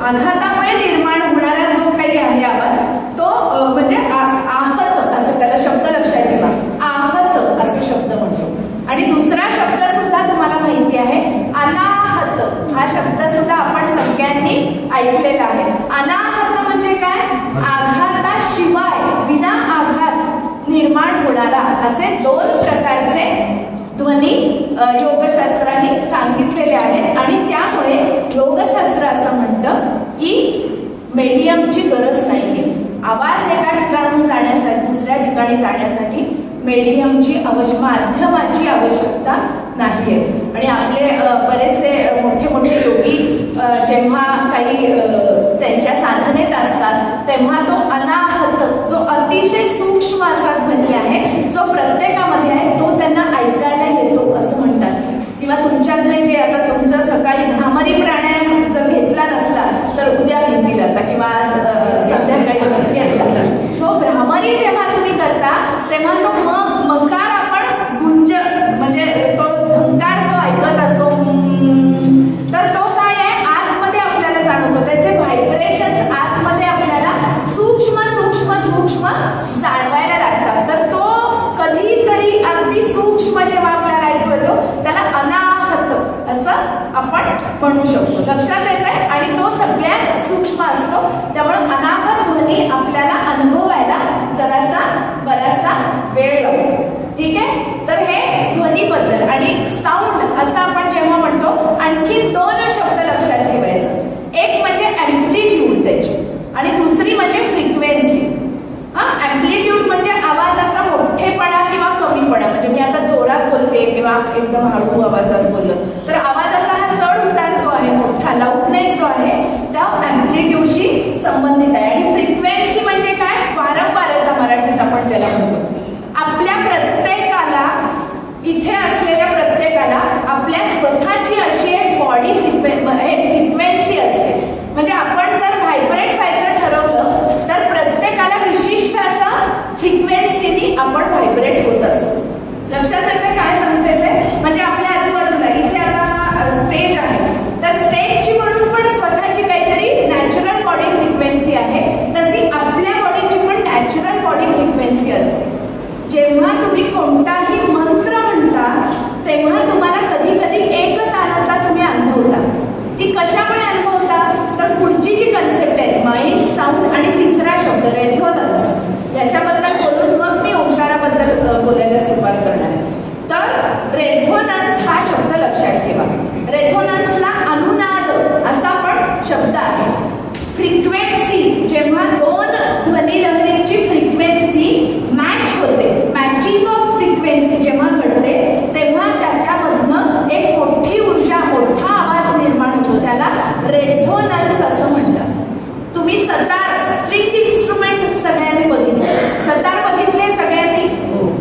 आघातामुळे निर्माण होणारा जो काही आहे आवाज तो म्हणजे आहत असं त्याला शब्द लक्षात ठेवा. आहत असं शब्द म्हणतो. आणि दुसरा शब्द सुद्धा तुम्हाला माहिती आहे, अनाहत. हा शब्द सुद्धा आपण सगळ्यांनी ऐकलेला आहे. अनाहत म्हणजे काय? आघाताशिवाय, विना आघात निर्माण होणारा असे दोन प्रकारचे ध्वनी योगशास्त्राने सांगितलेले आहेत. आणि त्यामुळे योगशास्त्र असं म्हणतं की मीडियमची गरज नाहीये. आवाज एका ठिकाणून जाण्यासाठी दुसऱ्या ठिकाणी जाण्यासाठी मीडियमची माध्यमाची आवश्यकता नाहीये. आणि आपले बरेचसे मोठे योगी जेव्हा काही त्यांच्या साधनेत असतात तेव्हा तो अनाहत जो अतिशय सूक्ष्म असा ध्वनी आहे जो प्रत्येकामध्ये आहे तो त्यांना ऐकायला येतो असं म्हणतात. किंवा तुमच्यातले जे आता तुमचं सकाळी भ्रामरी प्राणायाम जर घेतला नसला तर उद्या घेतील आता किंवा आज संध्याकाळी घेतला. सो भ्रामरी जेव्हा तुम्ही करता तेव्हा तो मकार आपण गुंज म्हणजे तो झंकार जो ऐकत असतो तर तो काय आहे आतमध्ये आपल्याला जाणवतो. त्याचे व्हायब्रेशन्स आतमध्ये आपल्याला सूक्ष्म सूक्ष्म सूक्ष्म जाणवायला लागतात. तर तो कधीतरी अगदी सूक्ष्म जेव्हा आपल्याला ऐकू येतो त्याला अनाहत असं ॲम्प्लिट्यूड त्याची, आणि दुसरी म्हणजे फ्रिक्वेन्सी. ॲम्प्लिट्यूड म्हणजे आवाजाचा मोठेपणा किंवा कमीपणा. म्हणजे मी आता जोरात बोलते किंवा एकदम हळू आवाजात बोललं तर आवाजाचा हा चढ उतार जो आहे, मोठा लाऊडनेस जो आहे, त्या ॲम्प्लिट्यूडशी संबंधित आहे. आणि फ्रिक्वेन्सी म्हणजे काय? वारंवारता मराठीत आपण ज्याला म्हणतो. आपल्या प्रत्येकाला, इथे असलेल्या प्रत्येकाला आपल्या स्वतःची अशी एक बॉडी फ्रिक्वेन्सी असते. म्हणजे आपण जर व्हायब्रेट व्हायचं ठरवलं तर प्रत्येकाला विशिष्ट असं फ्रिक्वेन्सीनी आपण व्हायब्रेट होत असतो. लक्षात येते काय सांगते ते? म्हणजे आपल्या आजूबाजूला इथे आता स्टेज आहे, तर स्टेजची म्हणून पण स्वतःची काहीतरी नॅचरल बॉडी फ्रिक्वेन्सी आहे, तशी आपल्या बॉडीची पण नॅचरल बॉडी फ्रिक्वेन्सी असते. जेव्हा तुम्ही कोणताही मंत्र म्हणता तेव्हा तुम्हाला कधी कधी एकतानता तुम्ही अनुभवता. ती कशामुळे अनुभवता? तर पुढची जी कन्सेप्ट आहे माइंड, साऊंड आणि तिसरा शब्द रेझोनन्स, याच्याबद्दल बोलून मग मी ओंकाराबद्दल बोलायला सुरुवात करणार आहे. तर रेझोनन्स हा शब्द लक्षात ठेवा. रेझोनन्सला अनुनाद असा पण शब्द आहे. फ्रिक्वेन्सी, जेव्हा दोन ध्वनिलहरींची फ्रिक्वेन्सी मॅच होते, मॅचिंग ऑफ फ्रिक्वेन्सी जेव्हा घडते तेव्हा त्याच्यामधनं एक मोठी ऊर्जा, मोठा आवाज निर्माण होतो. त्याला रेझोनन्स असं म्हणतात. तुम्ही सतार, स्ट्रिंग इन्स्ट्रुमेंट सगळ्यांनी बघितले, सतार बघितले सगळ्यांनी.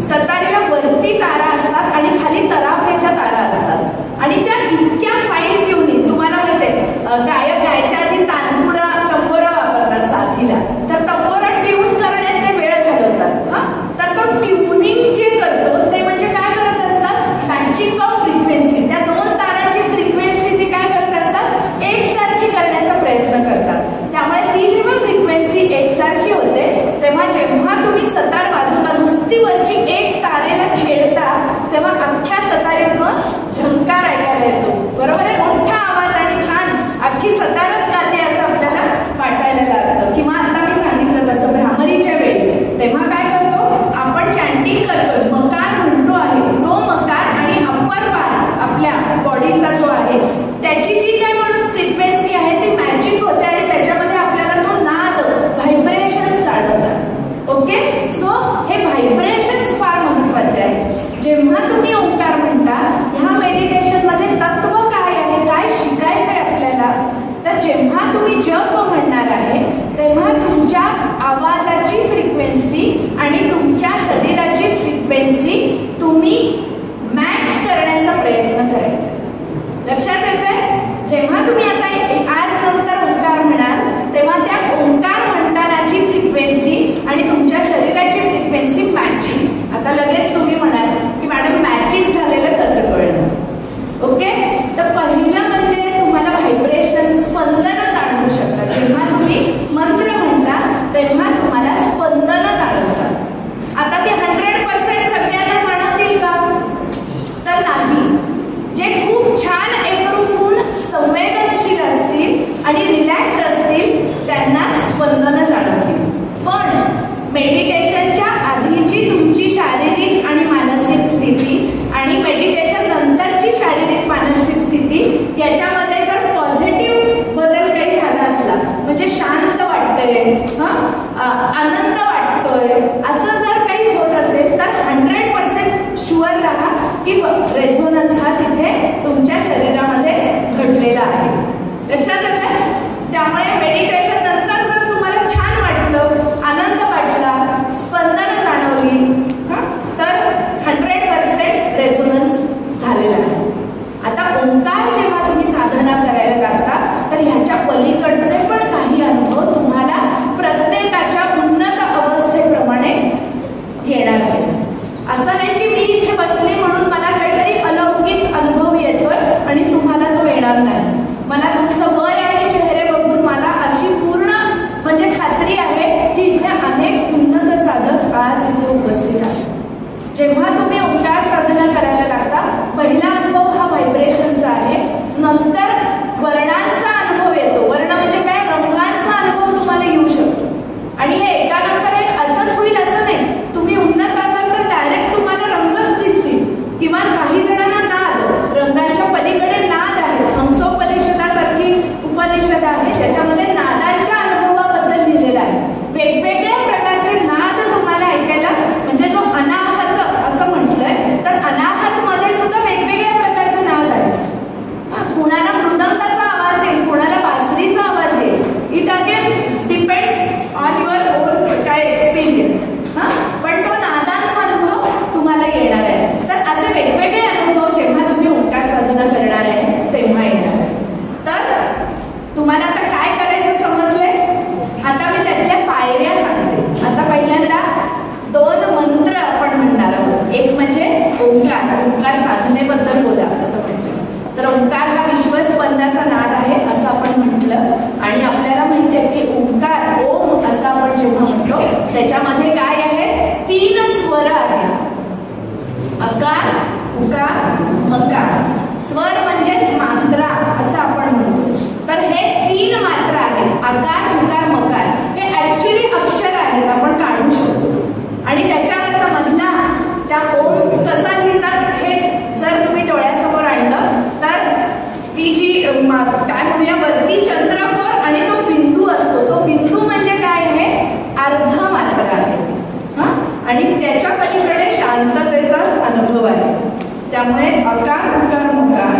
सतारीला वरती तारा असतात आणि खाली तराफ्याच्या तारा असतात, आणि त्या इतक्या फाईन ट्युनिंग. तुम्हाला माहितीये गायक गायच्या आधी तंबोरा वापरतात साथीला, तर तंबोरा ट्यून करण्यात ते वेळ घालवतात. तर तो ट्युनिंग जे करतो ते म्हणजे काय करत असतात? Matching of frequency. त्या दोन तारांची फ्रिक्वेन्सी ती काय करत असतात? एकसारखी करण्याचा प्रयत्न करतात. त्यामुळे ती जेव्हा फ्रिक्वेन्सी एकसारखी होते तेव्हा जेव्हा तुम्ही सतार वाजवता, नुसती वरची एक तारेला छेडता, तेव्हा अख्ख्या सतारीतनं झंकार ऐकायला येतो. बरोबर आहे? मोठा आवाज आणि छान अख्खी सतारच गाते असं आपल्याला वाटायला लागतं. किंवा आता मी सांगितलं तसं भ्रामरीच्या वेळी तेव्हा काय करतो आपण? चॅन्टिंग करतो, मकार म्हणतो आहे. तो मकार आणि अप्पर पार्ट आपल्या बॉडीचा जो आहे त्याची जी काय म्हणून फ्रिक्वेन्सी आहे ती मॅचिंग होते, आणि त्याच्यामध्ये आपल्याला तो नाद, व्हायब्रेशन्स जाणवतात. ओके, सो हे व्हायब्रेशन्स फार महत्वाचे आहे. जेव्हा तुम्ही ओंकार म्हणता, ह्या मेडिटेशन मध्ये तत्व काय आहे, काय शिकायचंय आपल्याला? तर जेव्हा तुम्ही जप म्हणणार आहे तेव्हा तुमच्या आवाजाची फ्रिक्वेन्सी आणि तुमच्या शरीराची फ्रिक्वेन्सी तुम्ही मॅच करण्याचा प्रयत्न करायचा. लक्षात येतंय? जेव्हा तुम्ही आता आज नंतर ओंकार म्हणाल तेव्हा त्या ओंकार म्हणतानाची फ्रिक्वेन्सी आणि तुमच्या शरीराची फ्रिक्वेन्सी मॅचिंग. आता लगेच तुम्ही म्हणाल की मॅडम मॅचिंग झालेलं कसं कळलं? ओके, तर पहिलं म्हणजे तुम्हाला व्हायब्रेशन, स्पंदन जाणवू शकतात. जेव्हा तुम्ही मंत्र म्हणता तेव्हा तुम्हाला स्पंदन जाणवतात. आता ते 100% सगळ्यांना जाणवतील का? तर नाही. जे खूप छान एकरूप होऊन संवेदनशील असतील आणि रिलॅक्स असतील त्यांनाच स्पंदन जाणवतील. पण मेडिटेशनच्या आधीची तुमची शारीरिक आणि मानसिक स्थिती आणि मेडिटेशन नंतरची शारीरिक मानसिक स्थिती याच्यामध्ये जर पॉझिटिव्ह बदल काही झाला असला, म्हणजे शांत वाटतंय, आनंद वाटतोय, असं जर काही होत असेल तर 100% शुअर राहा की रेझोनन्स हा तिथे तुमच्या शरीरामध्ये घडलेला आहे. लक्षात येतंय? त्यामुळे मेडिटेशन नंतर जर तुम्हाला छान वाटलं, आनंद वाटला, स्पंदन जाणवली, तर 100% रेझोनन्स झालेला आहे. आता ओंकार जेव्हा तुम्ही साधना करायला लागता तर ह्याच्या पलीकडचे पण काही अनुभव तुम्हाला प्रत्येकाच्या उन्नत त्याच्यामध्ये काय आहे, 3 स्वर आहेत, अकार, उकार, मकार. स्वर म्हणजेच मात्रा असं आपण म्हणतो. तर हे 3 मात्रा आहेत, आकार, उकार, मकार. हे ऍक्च्युली अक्षर आहेत, आपण काढू शकतो. आणि त्याच्यावरचा मधला त्या ओम कसा लिहितात हे जर तुम्ही डोळ्यासमोर आणलं तर ती जी काय म्हणूया वरती चंद्रकोर आणि तो बिंदू असतो, तो बिंदू म्हणजे काय आहे, अर्ध मात्रा आहे. आणि त्याच्या पलीकडे शांततेचाच अनुभव आहे. त्यामुळे अकार, उकार, मकार.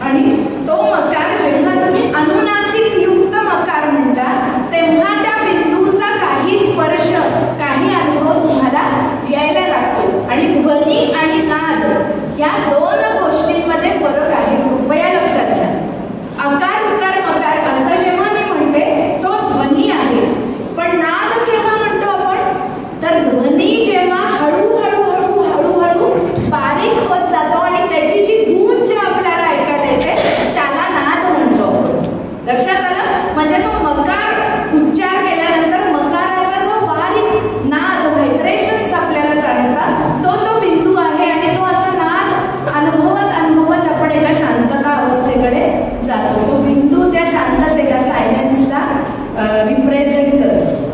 आणि तो मकार जेव्हा तुम्ही अनुनासिक युक्त मकार म्हणता तेव्हा त्या बिंदूचा काही स्पर्श, काही अनुभव तुम्हाला यायला लागतो. आणि ध्वनी आणि नाद या 2 गोष्टींमध्ये फरक आहे, कृपया लक्षात घ्या. अकार, उकार, मकार असं जेव्हा मी म्हणते तो ध्वनी आहे, पण नाद केव्हा म्हणतो आपण, तर ध्वनी जेव्हा हळूहळू हळूहळू हळू बारीक होत जातो आणि त्याची जी गूंज आपल्याला ऐकायला येते त्याला नाद म्हणतो आपण. लक्षात आलं? म्हणजे तो मकार उच्चार केल्यानंतर मकाराचा जो बारीक नाद, व्हायब्रेशन्स आपल्याला जाणवतात, तो बिंदू आहे. आणि तो असा नाद अनुभवत अनुभवत आपण एका शांतता अवस्थेकडे जातो. तो बिंदू त्या शांततेला, सायलेन्सला रिप्रेझेंट करतो.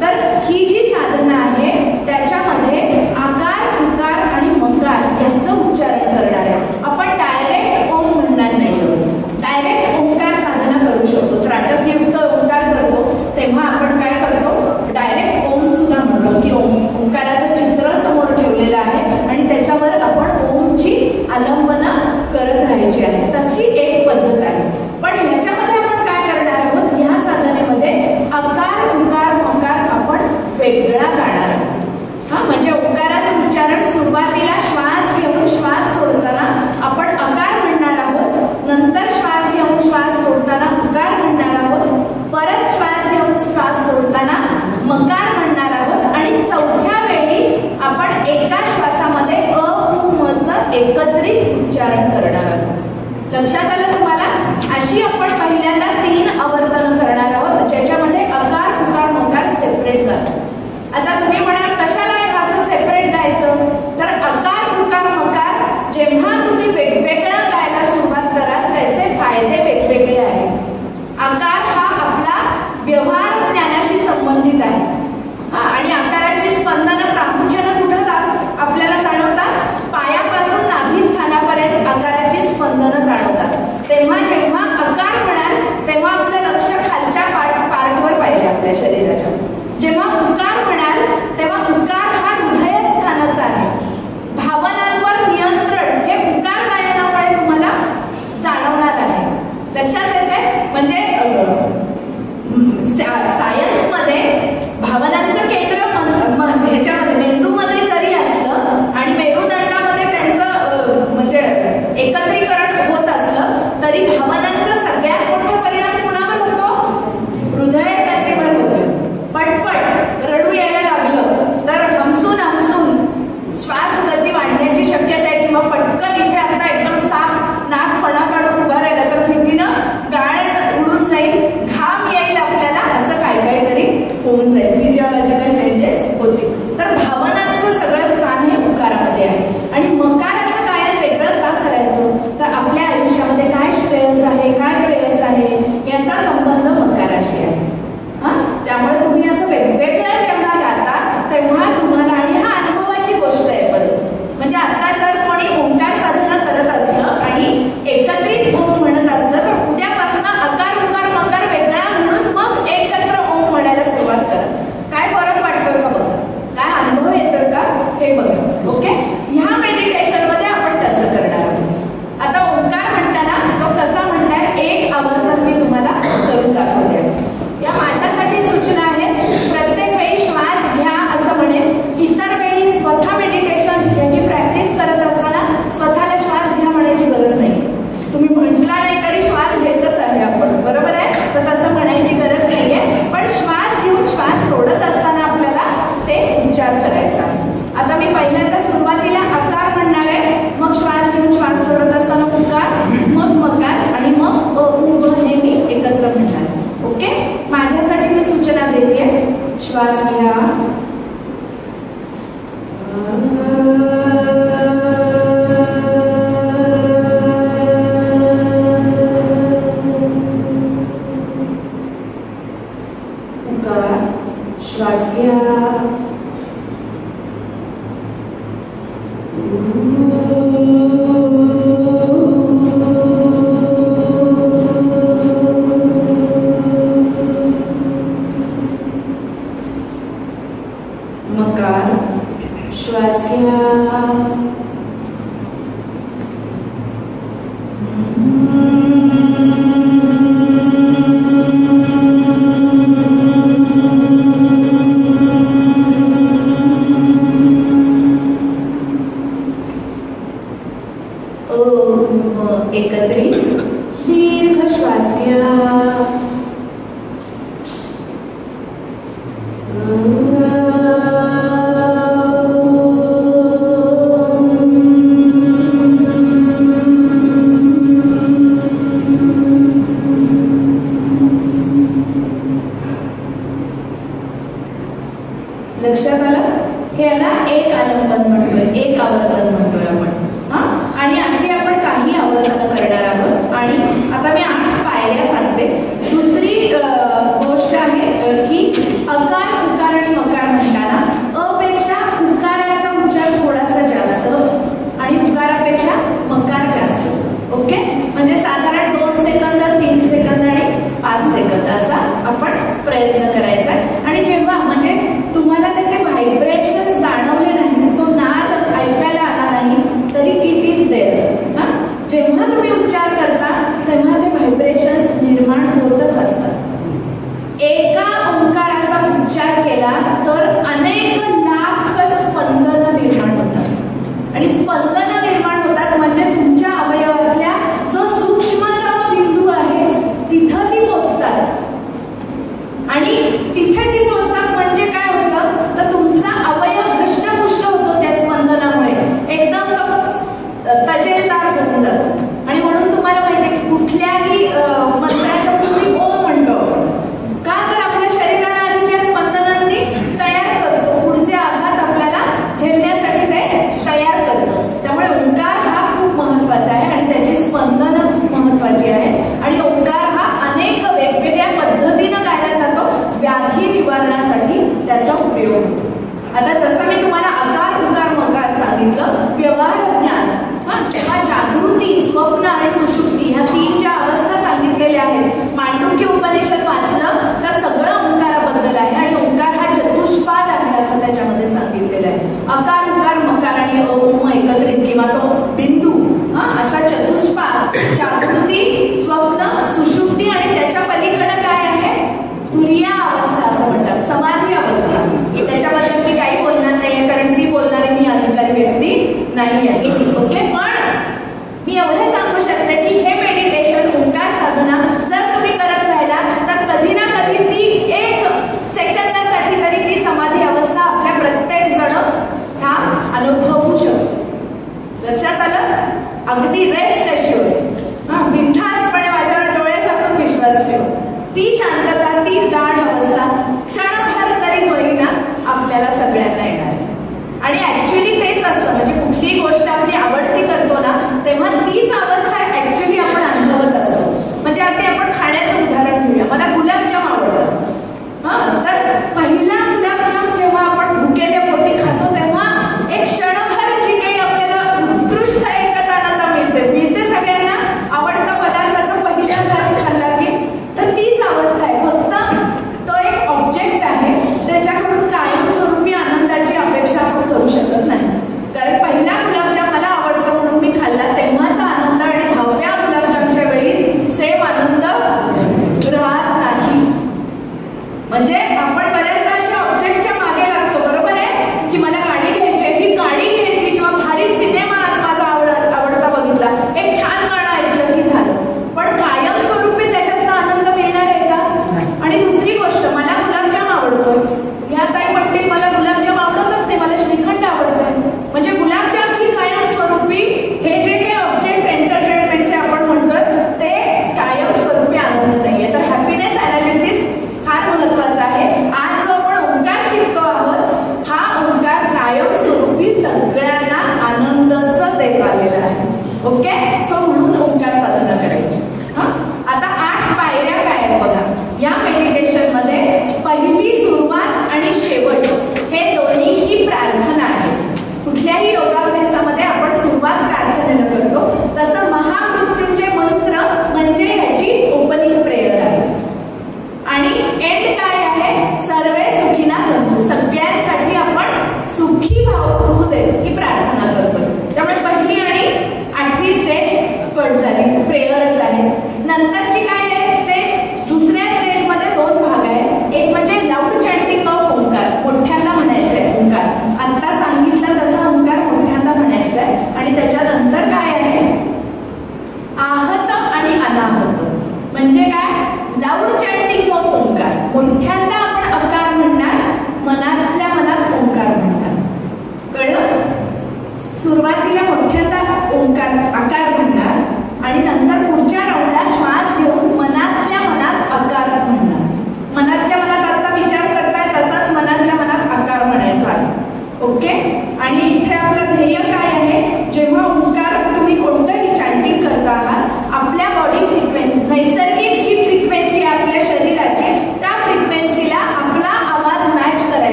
तर ही जी साधना आहे त्याच्यामध्ये आकार, उकार आणि मकार यांचं उच्चारण करणार आहे. आपण डायरेक्ट ओम म्हणणार नाही, डायरेक्ट ओंकार साधना करू शकतो. त्राटकयुक्त ओंकार करतो तेव्हा आपण काय करतो, डायरेक्ट ओम सुद्धा म्हणतो की ओंकाराचं चित्र समोर ठेवलेलं आहे आणि त्याच्यावर आपण ओमची आलंबना करत राहायची आहे. तशी एक पद्धत आहे. पण ह्याच्यामध्ये आपण काय करणार आहोत, ह्या साधनेमध्ये अकार, उकार, मकार आपण वेगळा गाणार आहोत. म्हणजे ओंकाराचं उच्चारण सुरुवातीला श्वास घेऊन श्वास सोडताना आपण अकार म्हणणार आहोत, नंतर श्वास घेऊन श्वास सोडताना उकार म्हणणार आहोत, परत श्वास घेऊन श्वास सोडताना मकार म्हणणार आहोत आणि चौथ्या वेळी आपण एका श्वासामध्ये अ, उ, म चं एकत्रित उच्चारण करणार आहोत. लक्षात आलं तुम्हाला? अशी आपण पहिल्यांदा 3 आवर्तन करणार आहोत ज्याच्यामध्ये अकार, उकार, मकार सेपरेट गातो. आता तुम्ही म्हणाल कशाला असं सेपरेट गायचं, तर अकार, उकार, मकार जेव्हा तुम्ही वेगवेगळं गायला सुरुवात कराल त्याचे फायदे वेगवेगळे आहेत. आकार हा आपला व्यवहार ज्ञानाशी संबंधित आहे. आणि आकाराची स्पंदनं प्रामुख्यानं कुठं आपल्याला जाणवतात, पायापासून नाभिस्थानापर्यंत आकाराची स्पंदनं जाणवतात. तेव्हा जेव्हा अकार म्हणाल तेव्हा आपलं लक्ष खालच्या पार्टवर पाहिजे आपल्या शरीराच्या. जेव्हा उकार म्हणाल तेव्हा उकार हा हृदयस्थानाचा आहे. भावनांवर नियंत्रण हे उकार गायनामुळे तुम्हाला जाणवणार आहे. लक्षात येते? म्हणजे सायन्समध्ये भावनांचं केंद्र ह्याच्यामध्ये मेंदूमध्ये जरी असलं आणि मेरुदंडामध्ये त्यांचं म्हणजे एकत्रीकरण होत असलं तरी भावनांचा सगळ्यात मोठा परिणाम कुणावर होतो, हृदय गतीवर होतो. पटपट रडू यायला लागलं तर हमसून श्वास गती वाढण्याची शक्यता आहे. किंवा पटकन इथे आता एकदम साफ नाक फणा काढून उभा राहिला तर भीतीनं गाळ उडून जाईल, घाम येईल आपल्याला, असं काहीतरी होऊन जाईल, फिजिओलॉजिकल चेंजेस होतील. तर भावनांचं सगळं स्थान हे उकारामध्ये आहे. आणि मकाराचं गायन वेगळं का करायचं, तर आपल्या आयुष्यामध्ये काय श्रेयस आहे, काय प्रेयस आहे याचा संबंध मकाराशी आहे. त्यामुळे तुम्ही असं वेगवेगळं जेव्हा गाता तेव्हा तुम्हाला, आणि हा अनुभवाची गोष्ट आहे परत, म्हणजे आता जर कोणी ओंकार साधना करत असलं आणि एकत्रित ओम म्हणत असलं तर उद्यापासून अकार, उकार, मकार वेगळा म्हणून मग एकत्र ओम म्हणायला सुरुवात करा. श्वास घ्या. उकार. श्वास घ्या. मकार. श्वास घ्या. एकत्रित दीर्घ श्वास घ्या. लक्षात आलं? हे याला एक आलंबन म्हणतोय, एक आवर्तन म्हणतोय आपण. आणि अशी आपण काही आवर्तन करणार आहोत. आणि आता मी 8 पायऱ्या सांगते. दुसरी गोष्ट आहे की अकार, उकार आणि मकार म्हणताना अपेक्षा उकाराचा उच्चार थोडासा जास्त आणि उकारापेक्षा मकार जास्त. ओके, म्हणजे साधारण 2 सेकंद, 3 सेकंद आणि 5 सेकंद असा आपण प्रयत्न करायचा. आणि जेव्हा म्हणजे तुम्हाला त्याचे व्हायब्रेशन जाणवले नाही, तो नाद ऐकायला आला नाही, तरी इट इज देअर. जेव्हा तुम्ही उच्चार करता तेव्हा ते व्हायब्रेशन्स निर्माण होतच असतात. एका ओंकाराचा उच्चार केला तर अनेक लाख स्पंदन निर्माण होतात. आणि स्पंदन निर्माण होतात म्हणजे तुमच्या अवयवातल्या जो सूक्ष्मतम बिंदू आहे तिथं ती पोचतात. आणि तिथे ती पोचतात म्हणजे काय होतं तर तुमचा अवयव धष्टपुष्ट होतो त्या स्पंदनामुळे. एकदम तो तजेलदार होऊन जातो. आणि म्हणून तुम्हाला माहिती आहे की कुठल्याही मंत्राच्या पूर्वी ओम म्हणतो का, तर आपल्या शरीराला आधी त्या स्पंदनांनी तयार करतो. पुढचे आघात आपल्याला झेलण्यासाठी ते तयार करतो. त्यामुळे ओंकार हा खूप महत्वाचा आहे आणि त्याची स्पंदनं खूप महत्वाची आहेत. आणि ओंकार हा अनेक वेगवेगळ्या पद्धतीनं गायला जातो. व्याधी निवारणासाठी त्याचा उपयोग होतो. आता जसं मी तुम्हाला आकार, उकार, मकार सांगितलं, व्यवहार ज्ञान किंवा जागृती, स्वप्न आणि सुषुप्ती ह्या 3 ज्या अवस्था सांगितलेल्या आहेत. मांडुक्य उपनिषद वाचलं तर सगळं ओंकाराबद्दल आहे. आणि ओंकार हा चतुष्पाद आहे असं त्याच्यामध्ये सांगितलेलं आहे. अकार, उकार, मकार आणि ओम एकत्रित किंवा तो बिंदू असा चतुष्पाद. जागृती, स्वप्न, सुषुप्ती आणि त्याच्या पलीकडे काय आहे, तुरिया अवस्था असं म्हणतात, समाधी अवस्था. त्याच्याबद्दल मी काही बोलणार नाहीये कारण ती बोलणारी मी अधिकारी व्यक्ती नाही आहे. ओके, पण मी एवढे सांगू शकते की हे मेडिटेशन, ओंकार साधना जर तुम्ही करत राहिला तर कधी ना कधी ती 1 सेकंदासाठी तरी ती समाधी अवस्था आपल्या प्रत्येक जण हा अनुभवू शकतो. लक्षात आलं? अगदी रेस्ट अश्युअर, बिनधास्तपणे माझ्यावर डोळे झाकून विश्वास ठेव. ती शांतता, ती गाढ अवस्था क्षणभर तरी होईना आपल्याला सगळ्यांना येणार आहे. आणि ऍक्च्युली तेच असतं, म्हणजे कुठलीही गोष्ट आपली आवडती करतो ना तेव्हा तीच अवस्था ऍक्च्युली आपण अनुभवत असतो. म्हणजे अगदी आपण खाण्याचं उदाहरण घेऊया. मला गुलाबजाम आवडतं. तर पहिला गुलाबजाम जेव्हा आपण भुकेल्या पोटी खातो तेव्हा एक क्षणभर जी काही आपल्याला उत्कृष्ट एकता आनंद मिळते सगळ्यांना आवडता पदार्थाचा पहिला घास खाल्ला की, तर तीच अवस्था आहे. फक्त तो एक ऑब्जेक्ट आहे, त्याच्याकडून कायमस्वरूपी आनंदाची अपेक्षा आपण करू शकत नाही. कारण पहिला गुलाबजाम मला आवडतो म्हणून मी खाल्ला तेव्हाचा आनंद आणि 10व्या गुलाबजामच्या वेळी सेम आनंद राहत नाही. म्हणजे आपण बऱ्याचदा अशा ऑब्जेक्टच्या मागे लागतो, बरोबर आहे की मला गाडी घ्यायची, ही गाडी घेतली किंवा भारी सिनेमा आज माझा आवडता बघितला, एक छान गाणं ऐकलं की झालं. पण कायमस्वरूपी त्याच्यातनं आनंद मिळणार आहे का? आणि दुसरी गोष्ट, मला गुलाबजाम आवडतोय, ह्या ताई म्हणते मला गुलाबजाम आवडतच नाही, मला श्रीखंड आवडतंय. म्हणजे गुलाबजाम ही कायमस्वरूपी, हे जे काही ऑब्जेक्ट एंटरटेनमेंटचे आपण म्हणतोय ते कायमस्वरूपी आनंद नाहीये. तर हॅपीनेस अनालिसिस फार महत्वाचं आहे.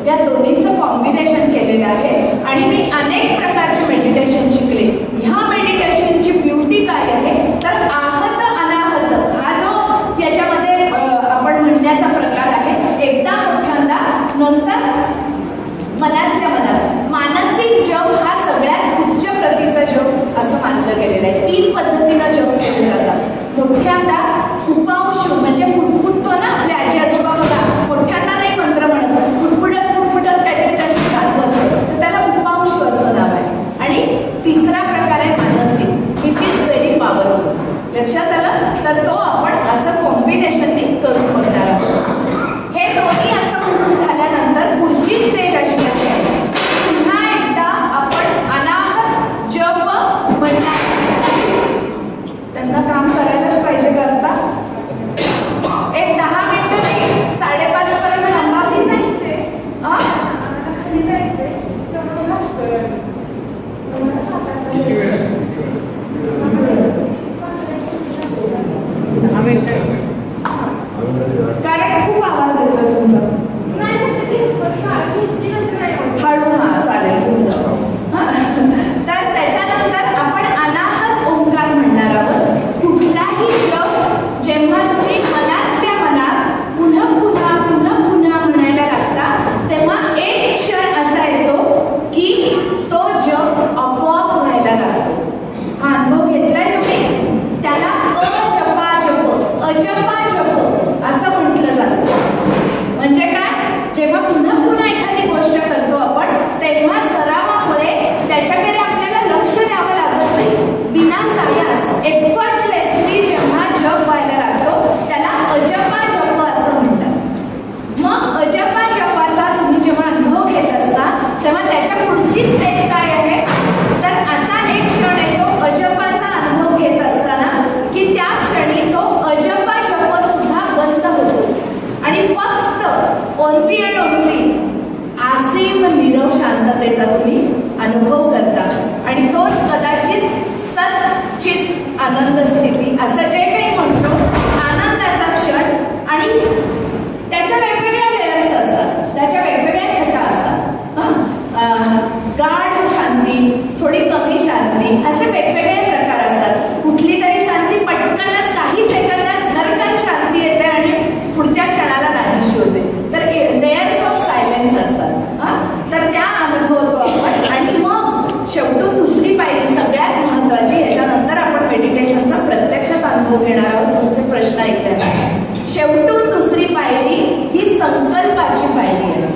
या दोन्हीचं कॉम्बिनेशन केलेलं आहे आणि मी अनेक प्रकारचे मेडिटेशन शिकले. ह्या मेडिटेशनची ब्युटी काय आहे तर आहत अनाहत हा जो याच्यामध्ये आपण म्हणण्याचा प्रकार आहे. एकदा मोठ्यांदा, नंतर मनातल्या मनात. मानसिक जप हा सगळ्यात उच्च प्रतीचा जप असं मानलं गेलेलं आहे. 3 पद्धतीनं जप केले जातात. मोठ्यांदा उपांशु म्हणजे पुटपुटतो ना आपल्या आजी आजोबा बघा, मोठ्यांना नाही मंत्र म्हणत, पुटपुटत पुटपुटत काहीतरी त्यांचं चालू असतं तर त्याला उपांशु असं नाव आहे. आणि तिसरा प्रकार आहे मानसिक, विच इज व्हेरी पॉवरफुल. लक्षात आलं तर तो आपण असं कॉम्बिनेशनने करून बघणार आहोत. हे दोन्ही असं होऊन झाल्यानंतर पुढची स्टेज अशी आहे, पुन्हा एकदा आपण अनाहत जप म्हणणार. त्यांना काम करायलाच पाहिजे करता. एक 10 मिनिटं नाही, 5:30 पर्यंत थांबा. मी जायचंय खाली जायचंय कारण खूप आवाज येतो तुमचा. हळू हा चालेल घेऊन जाऊ. तर त्याच्यानंतर आपण अनाहत ओंकार म्हणणार आहोत. कुठलाही जप जेव्हा तुम्ही मनातल्या मनात पुन्हा पुन्हा पुन्हा पुन्हा म्हणायला लागता तेव्हा एक क्षण असा येतो की तो जप आपोआप व्हायला लागतो. हा अनुभव घेतलाय तुम्ही? त्याला अजपा जप, अजपा जप असं म्हटलं जातं. म्हणजे काय, जेव्हा पुन्हा पुन्हा एखादी गोष्ट करतो आपण तेव्हा सरावामुळे त्याच्याकडे आपल्याला लक्ष द्यावं लागत नाही. विनासायास एफर्टलेसली जेव्हा जप व्हायला लागतो त्याला अजपा जप असं म्हणतात. मग अजपा जपाचा तुम्ही जेव्हा अनुभव घेत असता तेव्हा त्याच्या पुढची स्टेज काय आहे तर असा एक क्षण येतो अजपाचा अनुभव घेत असताना की त्या क्षणी तो अजपा जप सुद्धा बंद होतो आणि फक्त ओनली अँड ओनली असीम नीरव शांततेचा तुम्ही अनुभव करता. आणि तोच कदाचित सच्चित आनंद स्थिती असं जे काही म्हणतो आनंदाचा क्षण. आणि त्याच्या वेगवेगळ्या लेयर्स असतात, त्याच्या वेगवेगळ्या छटा असतात. गाढ शांती, थोडी कमी शांती, असे वेगवेगळे प्रकार असतात. कुठली तरी शांती पटकनच काही सेकंदात झरकन शांती येते आणि पुढच्या क्षणाला नाहीशी होते. तर लेयर्स ऑफ सायलेन्स असतात. तर त्या अनुभवतो आपण. आणि मग शेवटून दुसरी पायरी सगळ्यात महत्वाची, याच्यानंतर आपण मेडिटेशनचा प्रत्यक्षात अनुभव घेणार आहोत. तुमचे प्रश्न ऐकल्याला शेवटून दुसरी पायरी ही संकल्पाची पायरी आहे.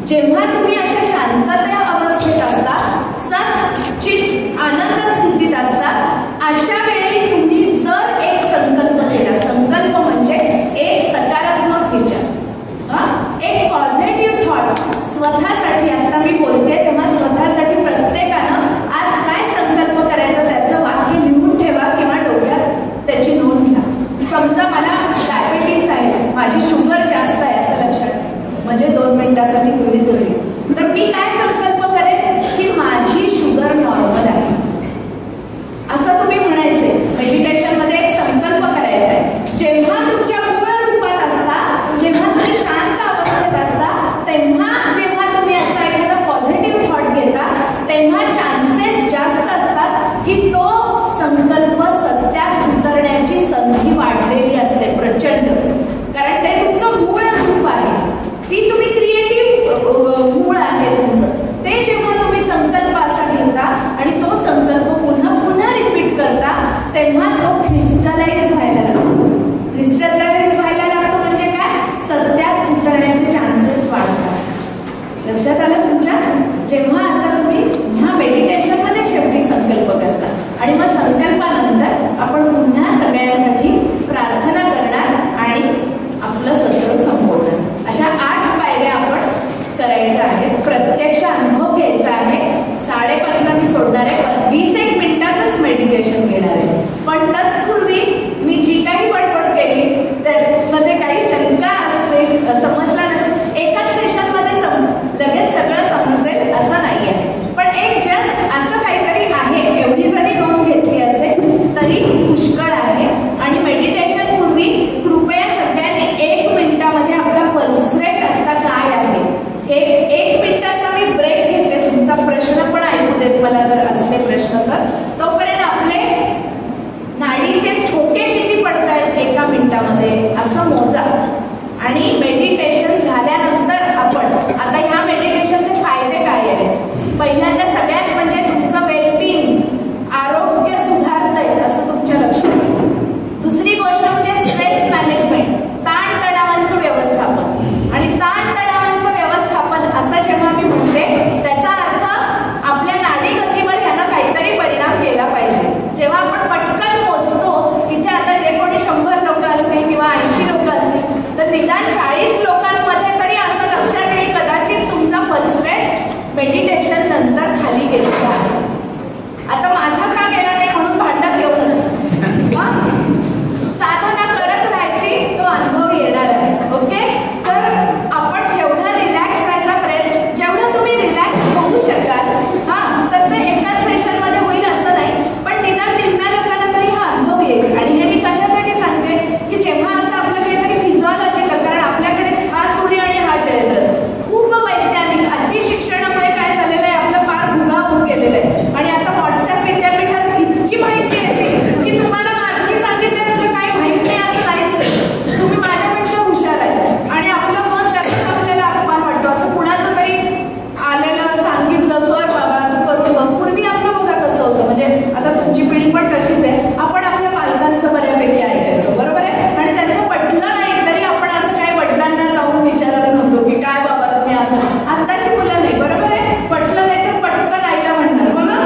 जेव्हा तुम्ही अशा शांतता अवस्थेत असता, सच्चित आनंद स्थितीत असता, अशा वेळी तुम्ही जर एक संकल्प केला, संकल्प म्हणजे एक सकारात्मक विचार, एक पॉझिटिव्ह थॉट स्वतःसाठी. आता मी बोलते तेव्हा स्वतःसाठी प्रत्येकानं आज काय संकल्प करायचा त्याचं वाक्य लिहून ठेवा किंवा डोक्यात त्याची नोंद घ्या. समजा मला डायबिटीस आहे, माझी शुगर जास्त आहे असं लक्षात, म्हणजे 2 मिनिटासाठी गृहीत होईल. तर मी काय संकल्प करेन की माझी शुगर नॉर्मल आहे असं तुम्ही म्हणायचे. मेडिटेशन मध्ये एक संकल्प करायचा आहे. जेव्हा तुमच्या मूळ रूपात असता, जेव्हा तुम्ही शांत अवस्थेत असता, तेव्हा जेव्हा तुम्ही असा एखादा पॉझिटिव्ह थॉट घेता तेव्हा चान्सेस जास्त असतात की तो संकल्प सत्यात उतरण्याची संधी वाढलेली असते प्रचंड. कारण ते तुमचं मूळ रूप आहे, ती तुम्ही क्रिएटिव्ह मूळ आहे तुमचं. ते जेव्हा तुम्ही संकल्प असा घेता आणि तो संकल्प पुन्हा पुन्हा रिपीट करता तेव्हा तो क्रिस्टलाइज व्हायला लागतो. क्रिस्टलाइज व्हायला लागतो म्हणजे काय, सत्यात उतरण्याचे चान्सेस वाढतात. लक्षात आलं तुमच्या? जेव्हा असं तुम्ही ह्या मेडिटेशन मध्ये शेवटी संकल्प करता आणि मग संकल्पानंतर आपण पुन्हा सगळ्यांसाठी प्रार्थना करणार आणि आपलं सत्र संपवणार. अशा 8 पायऱ्या आपण करायच्या आहेत. प्रत्यक्ष अनुभव घ्यायचा आहे. 5:30ला मी सोडणार आहे. 20 मिनिटाचंच मेडिटेशन घेणार आहे. पण तत्पूर्वी मी जी काही बडबड केली त्यामध्ये काही शंका असतील, समजला नसेल, एकाच सेशन मध्ये लगेच सगळं समजेल असं नाही आहे. पण एक जस्ट असं काहीतरी आहे, एवढी जरी नोंद घेतली असेल तरी पुष्कळ आहे. आणि मेडिटेशन पूर्वी कृपया सगळ्यांनी 1 मिनिटामध्ये आपला पल्स रेट आता काय आहे, 1 तुम्हाला जर असले प्रश्न तर तोपर्यंत आपले नाडीचे ठोके किती पडतायत एका मिनिटामध्ये असं मोजा. आणि मेडिटेशन झाल्यानंतर आपण आता ह्या मेडिटेशनचे फायदे काय आहेत. पहिल्यांदा सगळ्यात म्हणजे तुमचं वेलबिंग, आरोग्य सुधारतंय असं तुमच्या लक्षात येईल. दुसरी गोष्ट म्हणजे स्ट्रेस मॅनेजमेंट, ताणतणावांचं व्यवस्थापन. आणि ताणतणावांचं व्यवस्थापन असं जेव्हा मी म्हणते त्याचा अर्थ आपल्या नाडी गतीवर ह्यानं काहीतरी परिणाम केला पाहिजे. जेव्हा आपण पटकन मोजतो, इथे आता जे कोणी 100 लोक असतील किंवा 80 लोक असतील तर निदान 40 लोकांमध्ये तरी असं लक्षात येईल कदाचित तुमचा पल्स रेट मेडिटेशन नंतर खाली गेलेला आहे. आता माझा का गेला नाही म्हणून भांडत येऊ नका. साधना करत राहायची, तो अनुभव येणार आहे. ओके, तर आपण जेवढा रिलॅक्स व्हायचा प्रयत्न, जेवढं तुम्ही रिलॅक्स होऊ शकाल तर ते एकाच सेशन मध्ये होईल असं नाही, पण निदान निम्म्या लोकांना तरी हा अनुभव येईल. आणि हे मी कशासाठी सांगते की जेव्हा असं आपलं काहीतरी फिजिओलॉजिकल, कारण आपल्याकडे हा सूर्य आणि हा चंद्र खूप वैज्ञानिक अति शिक्षणामुळे काय झालेलं आहे, आपलं फार भुगा होऊन गेलेलं आहे. आणि आता व्हॉट्सअप विद्यापीठात इतकी माहिती येते की तुम्हाला मी सांगितलं काही माहिती नाही असं नाहीच. तुम्ही माझ्यापेक्षा हुशार आहे आणि आपलं मन लगेच आपल्याला अपमान वाटतो. असं कुणाचं तरी आलेलं सांगितलं कर बाबा तू करू बघ. पूर्वी आपलं बघा कसं होतं, म्हणजे आता तुमची पिढी पण तशीच आहे. आपण आपल्या पालकांचं बऱ्यापैकी ऐकायचो, बरोबर आहे. आणि त्यांचं पटलं नाही तरी आपण असं काय वडिलांना जाऊन विचारत नव्हतो की काय बाबा तुम्ही असं. आत्ताची मुलं नाही, बरोबर आहे. पटलं नाही तर पटकन आईला म्हणणार हो ना,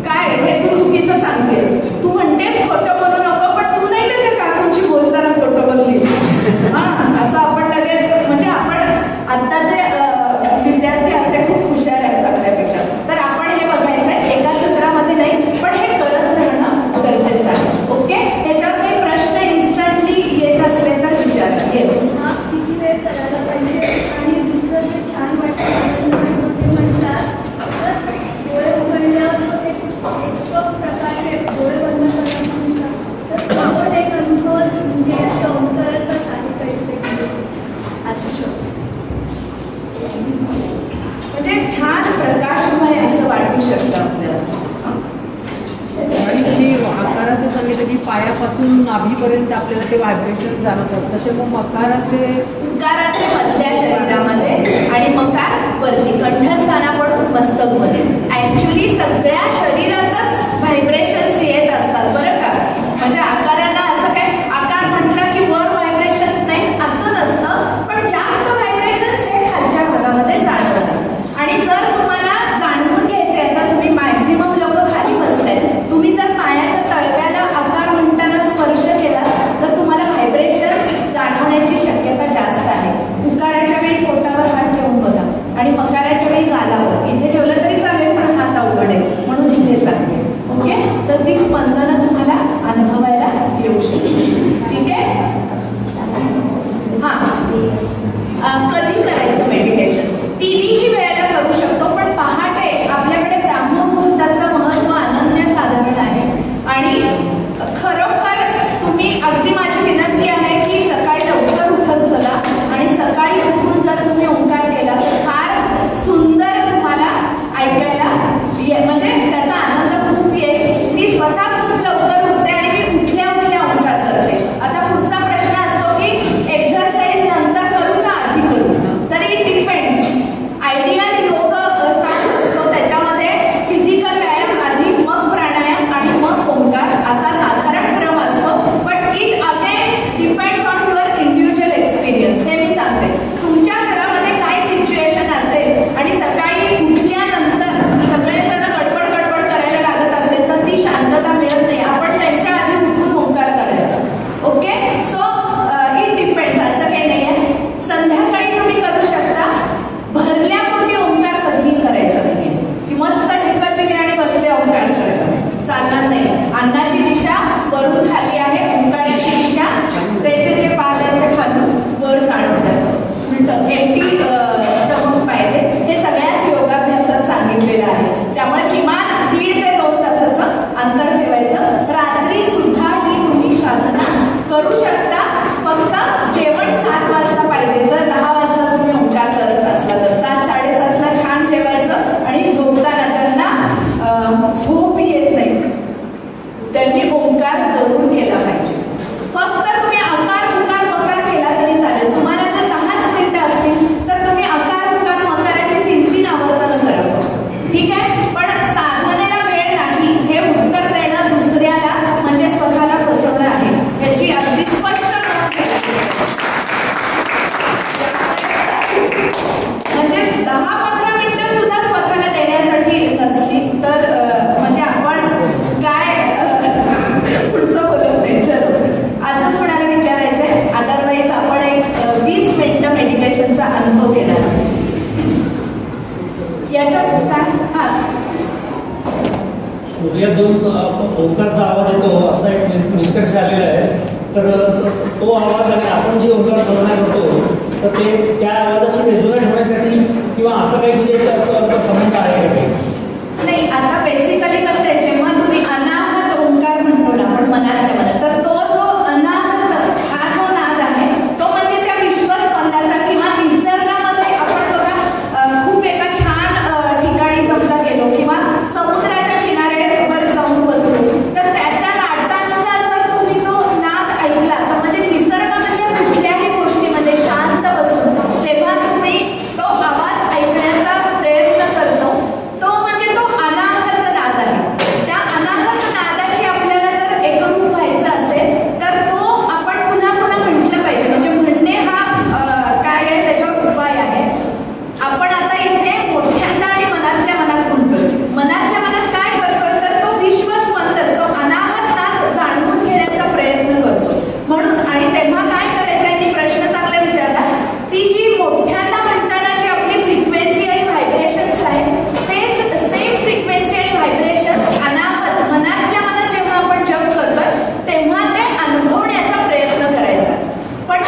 काय हे तू चुकीचं सांगतेस, तू म्हणतेस खोटं बोलू नको, पण तू नाही का त्या काकूंची बोलताना खोटं बोललीस. असं आपण लगेच, म्हणजे आपण आत्ताचे विद्यार्थी असे खूप हुशार आहेत आपल्यापेक्षा. तर आपण हे बघायचंय, एका सत्रामध्ये नाही पण हे करत राहणं गरजेचं आहे. ओके, याच्यावर काही प्रश्न इन्स्टंटली येत असले तर विचारा. येस, किती वेळ करायला पाहिजे आणि दुसरं जे छान वाटतं म्हणतात तर डोळे उघडल्यावर एक प्रकारे डोळे बंद करायला तर आपण एक अनुभव म्हणजे ओंकाराचा काही काही असू शकतो. म्हणजे छान प्रकाशमय असं वाटू शकतं आपल्याला. आणि तुम्ही आकाराचं सांगितलं की पायापासून नाभीपर्यंत आपल्याला ते व्हायब्रेशन जाणवतात, तसे मग मकाराचे मधल्या शरीरामध्ये आणि मकार वरती कंठस्थानाकडून मस्तकमध्ये. ऍक्च्युली सगळ्या शरीरातच व्हायब्रेशन्स येत असतात बरं का. म्हणजे आकारांना असं काय आकार म्हटलं की वर व्हायब्रेशन्स नाही असं नसतं, पण जास्त व्हायब्रेशन्स हे खालच्या भागामध्ये जाणवतात. आणि जर तुम्हाला जाणवून घ्यायचे, आता तुम्ही मॅक्झिमम लोक खाली बसतायत, तुम्ही जर पायाच्या तळव्याला आकार म्हणताना स्पर्श केला तर तुम्हाला व्हायब्रेशन्स जाणवण्याची शक्यता जास्त आहे. उकाराच्या वेळी पोटावर हात ठेवून बघा आणि मकाराच्या वेळी गालावर. इथे ठेवलं तरी चालेल पण हात अवघड आहे म्हणून इथे सांगते. ओके, तर ती स्पंदनं तुम्हाला अनुभवायला येऊ शकते. ठीक आहे. कधी करायचं मेडिटेशन? तिन्ही वेळेला करू शकतो, पण पहाटे आपल्याकडे ब्राह्ममुहूर्ताचं महत्व अनन्यसाधारण आहे. आणि खरोखर तुम्ही, अगदी माझी विनंती आहे की सकाळी लवकर उठत चला आणि सकाळी उठून जर तुम्ही ओंकार केला तर फार सुंदर तुम्हाला ऐकायला म्हणजे त्याचा आनंद खूप येईल. मी स्वतः खूप लवकर उठते आणि मी उठल्या उठल्या ओंकार करते. आता पुढचा प्रश्न असतो की एक्झरसाइज नंतर करू का आधी करू? तर इट डिपेंड्स. आयडियल योग तास असतो, त्याच्यामध्ये फिजिकल व्यायाम आधी, मग प्राणायाम आणि मग ओंकार असा साधारण क्रम असतो. But it again depends on your individual experience. हे मी सांगते, तुमच्या घरामध्ये काय सिच्युएशन असेल आणि सकाळी उठल्यानंतर सगळेजण गडबड करायला लागत असेल तर ती शांतता मिळत नाही. आपण त्यांच्या आधी उठून ओंकार करायचा. Okay, so it depends. असं काही नाही आहे. संध्याकाळी तुम्ही करू शकता. भरल्या पोटी ओंकार कधीही करायचं नाही की मस्त ढेकर दिली आणि बसले ओंकार करत, चालणार नाही. अन्नाची दिशा वरून खाली आहे, ओंकाराची दिशा त्याचे जे पाद आहेत ते खालून वर जाणवतात. एम्प्टी स्टमक पाहिजे, हे सगळ्याच योगाभ्यासात सांगितलेलं आहे. त्यामुळे किमान 1.5 ते 2 तासाचं अंतर ठेवायचं. रात्री सुद्धा ही तुम्ही साधना करू शकता. फक्त जेवण 7 वाजता पाहिजे. जर 10 वाजता तुम्ही ओंकार करत असला तर 7-7:30ला छान जेवायचं आणि झोपताना ज्यांना याच्यात काय सूर्यातून ओंकारचा आवाज येतो असा एक निष्कर्ष आलेला आहे. तर तो आवाज आणि आपण जे ओंकार साधना करतो तर ते त्या आवाजाशी रेझोनेट होण्यासाठी किंवा असं काही म्हणजे संबंध आहे का काही? नाही, आता बेसिकली कसं आहे, जेव्हा तुम्ही अनाहत ओंकार म्हणतो ना आपण मनातल्या मनात, तर तो जो अनाहत हा जो नाद आहे तो म्हणजे त्या विश्वस्पंदाचा किंवा निसर्गामध्ये आपण बघा खूप एका छान ठिकाणी समजा गेलो किंवा समुद्राच्या किनाऱ्यावर जाऊन बसलो तर त्याच्या लाटांचा जर तुम्ही तो नाद ऐकला तर म्हणजे निसर्गामधल्या कुठल्याही गोष्टीमध्ये शांत बसून जेव्हा तुम्ही तो आवाज ऐकण्याचा प्रयत्न करतो तो म्हणजे तो अनाहत नाद आहे. त्या अनाहत नादाशी आपल्याला जर एकरूप व्हायचं असेल तर तो आपण पुन्हा पुन्हा म्हटलं पाहिजे. म्हणजे म्हणणे हा काय आहे त्याच्यावर उपाय आहे. आपण आता इथे मोठ्यांदा आणि मनातल्या मनात म्हणतोय. मनातल्या मनात काय करतोय तर तो विश्वस्पंद असतो, अनाहत नाद जाणून घेण्याचा प्रयत्न करतो. म्हणून आणि तेव्हा काय करायचं आहे, ती प्रश्न चांगला विचारला. ती जी मोठ्यांदा म्हणताना जी आपली फ्रिक्वेन्सी आणि व्हायब्रेशन्स आहेत तेच सेम फ्रिक्वेन्सी आणि व्हायब्रेशन्स अनाहत मनातल्या मनात जेव्हा आपण जप करतोय तेव्हा ते अनुभवण्याचा प्रयत्न करायचा. पण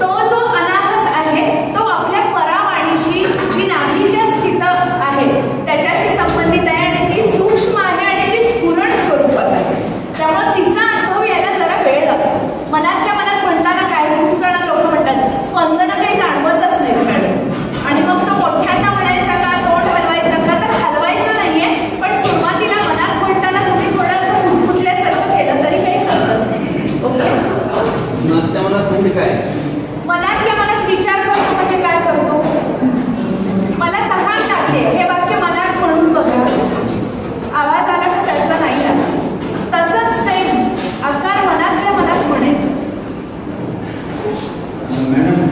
तो जो अनाहत आहे तो आपल्या परावाणीशी जी नाभीच्या स्थित आहे त्याच्याशी संबंधित आहे आणि ती सूक्ष्म आहे आणि ती स्फुरण स्वरूपात आहे. त्यामुळे तिचा अनुभव यायला जरा वेळ लागतो. मनातल्या मनात म्हणताना काय खूप जण लोक म्हणतात स्पंदनं काही जाणवतच नाहीत मॅडम आणि मग तो मोठ्यांना म्हणायचा का, तोंड हलवायचं का, तर हलवायचं नाहीये. पण सुरुवातीला मनात म्हणताना तुम्ही थोडंसं हुडकुटल्यासारखं केलं तरी काही हरकत नाही. ओके. मनातल्या मनात म्हणजे काय? मनातल्या मनात विचार करतो म्हणजे काय करतो, मला तहान लागते हे वाक्य मनात म्हणून बघा, आवाज आला का त्याचा नाही आला. तसंच सेम आकार मनातल्या मनात म्हणायचं. मॅडम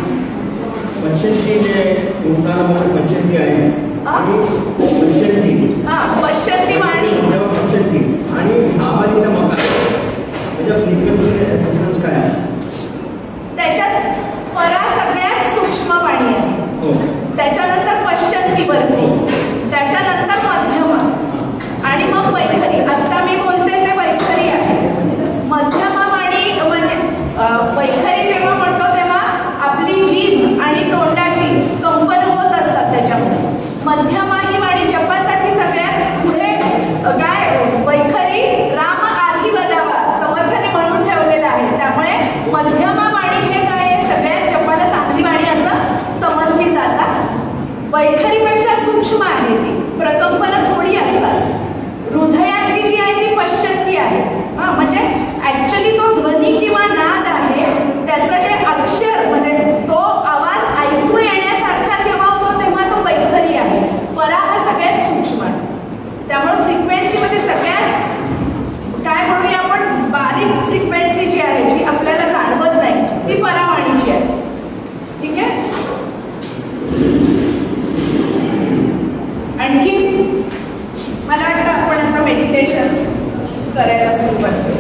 पंचंती जे ओंकारामध्ये पंचंती आहे आणि पंचंती पश्यंती वाणी पंचंती आणि नावाची मकार त्याच्या फ्रिक्वेन्सी डिफरन्स काय आहे? त्याच्यात परा सगळ्यात सूक्ष्म वाणी आहे. हो. त्याच्यानंतर पश्यंती वरती, त्याच्यानंतर मध्यमा आणि मग वैखरी. आता मी बोलते ते वैखरी आहे. मध्यमा वाणी म्हणजे वैखरी जेव्हा म्हणतो तेव्हा आपली जीभ आणि तोंडाची कंपन होत असतात त्याच्यामध्ये. मध्यमा ही वाणी जपासाठी सगळ्यात पुढे काय वैखरी राम आधी वदावा समर्थाने म्हणून ठेवलेलं आहे. त्यामुळे मध्यमा वाणी हे काय आहे, सगळ्यात जपाला चांगली वाणी असं समजली जातात. वैखरीपेक्षा सूक्ष्म आहे ती, प्रकंपनं थोडी असतात. हृदयातली जी आहे ती पश्चंती आहे. म्हणजे ऍक्च्युली तो ध्वनी किंवा नाद आहे त्याचं जे अक्षर म्हणजे तो आवाज ऐकू येण्यासारखा जेव्हा होतो तेव्हा तो वैखरी आहे. परा हा सगळ्यात सूक्ष्म आहे. त्यामुळे फ्रिक्वेन्सीमध्ये सगळ्यात काय म्हणूया आपण बारीक फ्रिक्वेन्सी जी आहे जी आपल्याला जाणवत नाही ती परावाणीची आहे. ठीक आहे. आणखी मला वाटतं आपण आता मेडिटेशन करायला सुरुवात करू.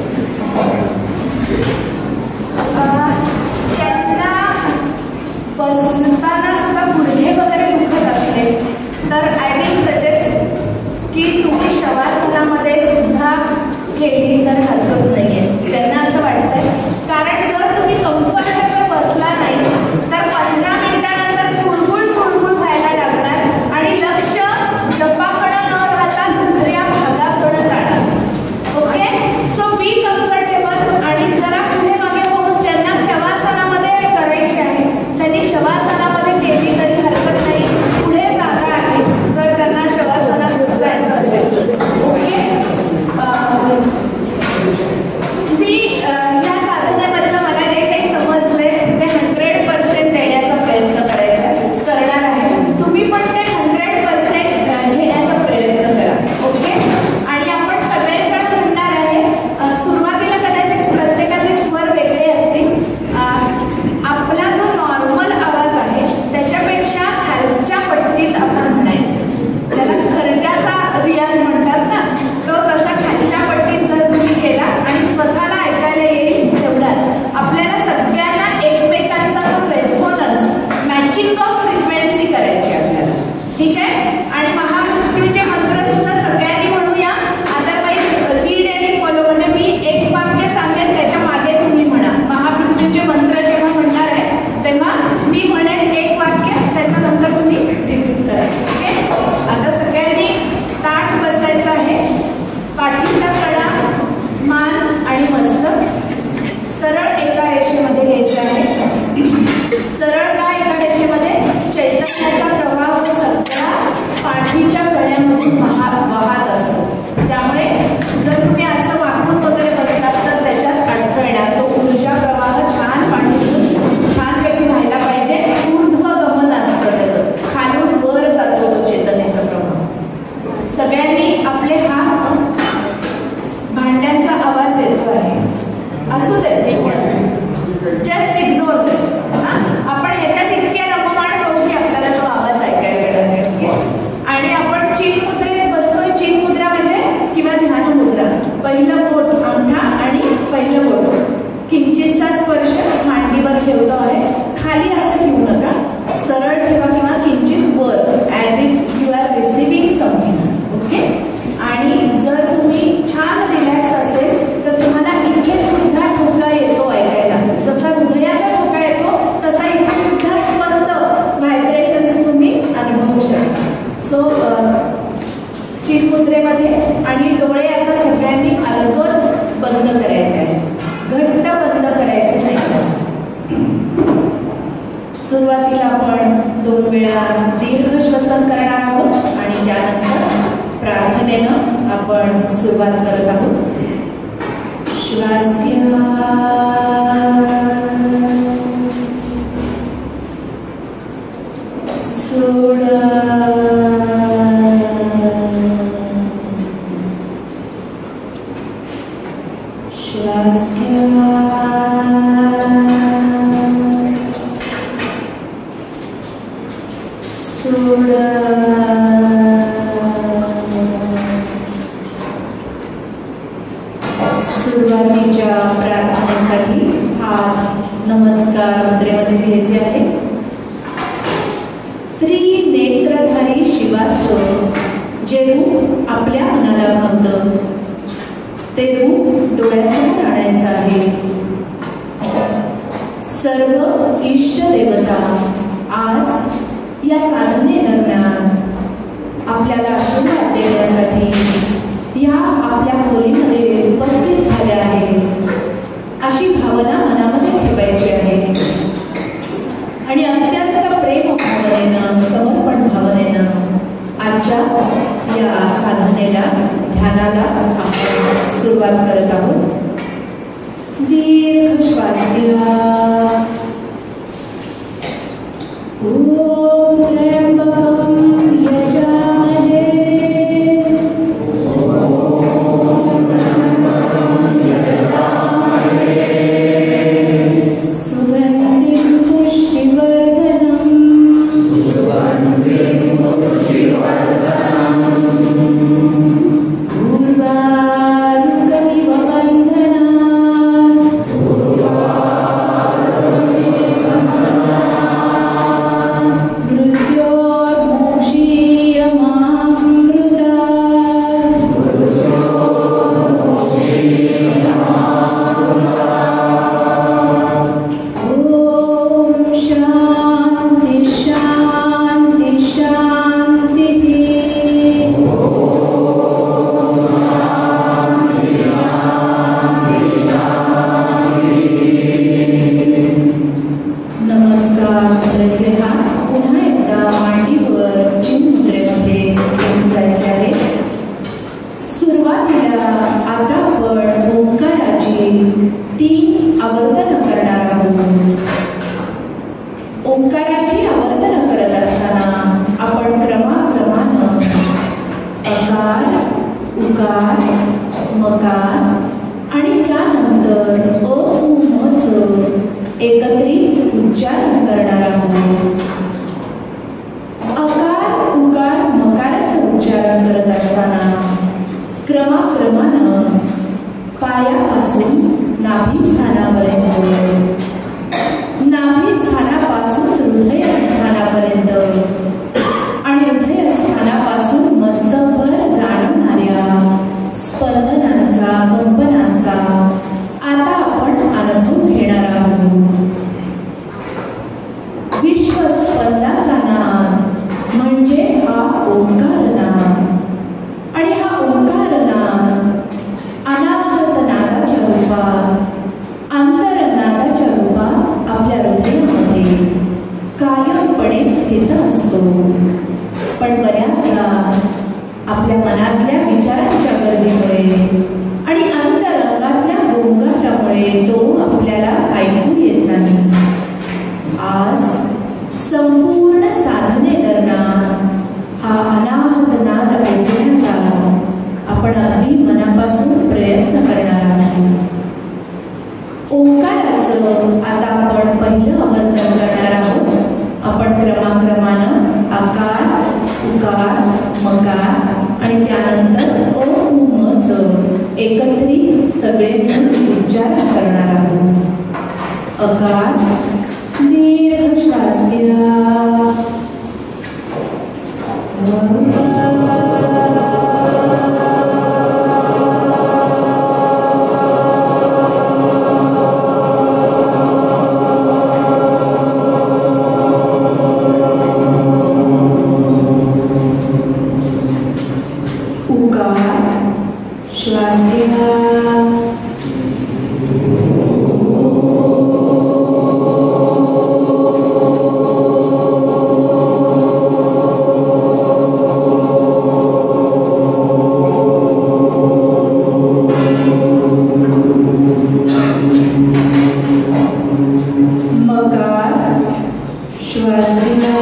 महामृत्युंजय आणि महामृत्युंजय मंत्र सुद्धा सगळ्यांनी म्हणूया. अदरवाईज लीड आणि फॉलो, म्हणजे मी एक वाक्य सांगेन त्याच्या मागे तुम्ही म्हणा. महामृत्युंजय मंत्र जेव्हा म्हणणार आहे तेव्हा मी म्हणेन एक वाक्य, त्याच्यानंतर तुम्ही रिपीट करा. ओके. आता सगळ्यांनी ताठ बसायचं आहे. पाठीचा कडा, मान आणि मस्तक सरळ एका रेषेमध्ये घ्यायचं आहे. सरळ का एका रेषेमध्ये? चैतन्याचा प्रवाह सगळा पाठीच्या कड्यामधून वाहत असतो. त्यामुळे जर तुम्ही असं वाकून वगैरे बसलात तर त्याच्यात अडथळा येणार. तो ऊर्जा प्रवाह छान पाठीतून छानपैकी व्हायला पाहिजे. ऊर्ध्वगमन असतं त्याचं, खालून वर जातो तो चैतन्याचा प्रवाह. सगळ्यांनी आपले हात, भांड्यांचा आवाज येतो आहे, असू दे, जस्ट इग्नोर. आपण ह्याच्यात इतके रममाण होऊ की आपल्याला तो आवाज ऐकायला येणार नाही. आणि आपण चिन मुद्रेत बसतोय. चिन मुद्रा म्हणजे किंवा ध्यान मुद्रा. पहिलं बोट अंगठा आणि पहिलं बोट किंचितचा स्पर्श मांडीवर ठेवतो आहे. खाली असं ठेवू नका, सरळ ठेवा किंवा किंचित वर, as if you are receiving something. Okay. आणि जर तुम्ही छान रिलॅक्स असेल तर तुम्हाला इथे सुद्धा ठोका येतो ऐकायला. जसा हृदयाचा ठोका येतो तसा इथे सुद्धा स्पंद, व्हायब्रेशन्स तुम्ही अनुभवू शकता. सो चिन्मुद्रेमध्ये आणि डोळे आता सगळ्यांनी अलगद बंद करायचे आहे, घट्ट बंद करायचे नाही. सुरुवातीला आपण 2 वेळा दीर्घ श्वसन करणार आहोत आणि त्यानंतर प्रार्थनेनं आपण सुरुवात करत आहोत. श्वास घ्या, सोडा, श्वास घ्या, सोडा. सुरुवातीच्या प्रार्थनेसाठी हात नमस्कार मुद्रेमध्ये घ्यायचे आहे. त्रिनेत्रधारी शिवाचं जे रूप आपल्या मनाला भावतं ते रूप डोळ्यासमोर आणायचं आहे. सर्व इष्ट देवता आज या साधनेदरम्यान आपल्याला आशीर्वाद देण्यासाठी या आपल्या खोलीमध्ये उपस्थित झाल्या आहेत, अशी भावना मनामध्ये ठेवायची आहे. आणि अत्यंत प्रेम भावनेनं, समर्पण भावनेनं आजच्या या साधनेला, ध्यानाला आपण सुरुवात करत आहोत. दीर्घ श्वास घ्या. ओम त्र्यंबकं यजामहे सुगन्धिं पुष्टिवर्धनम् उर्वारुकमिव बन्धनात् ओंकाराची आवर्तन करत असताना आपण क्रमाक्रमानं अकार, उकार, मकार आणि त्यानंतर अ उ म च एकत्रित उच्चारण करणार आहोत. अकार, उकार, मकाराचं उच्चारण करत असताना क्रमाक्रमानं पायापासून नाभिस्थानापर्यंत, नाभिस्थानापासून हृदयस्थानापर्यंत आणि हृदयस्थानापासून ओंकारनाद आणि हा ओंकारनाद अनाहत नादाच्या रूपात अंतरनादाच्या रूपात आपल्या हृदयामध्ये कायमपणे स्थित असतो. पण बऱ्याचदा आपल्या मनातल्या विचारांच्या गर्दीमुळे आणि अंतरंगातल्या गोंगाटामुळे तो आपल्याला ऐकू येत नाही. आज संपूर्ण साधनेदरम्यान हा अनाहत नाद ऐकण्याचा आपण अगदी मनापासून प्रयत्न करणार आहोत. ओंकाराचं आता आपण पहिलं अवतरण करणार आहोत. आपण क्रमाक्रमानं आकार, उकार, मकार आणि त्यानंतर ओमचं एकत्रित सगळे उच्चारण करणार आहोत. अकार, दीर्घ श्वास घ्या. श्वास घ्या. मकार, श्वास घ्या.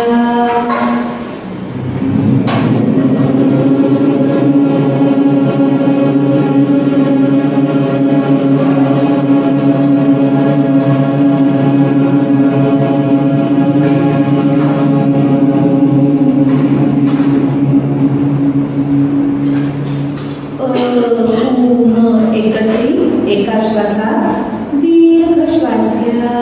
एकत्रित एका श्वासात दीर्घ श्वास घ्या.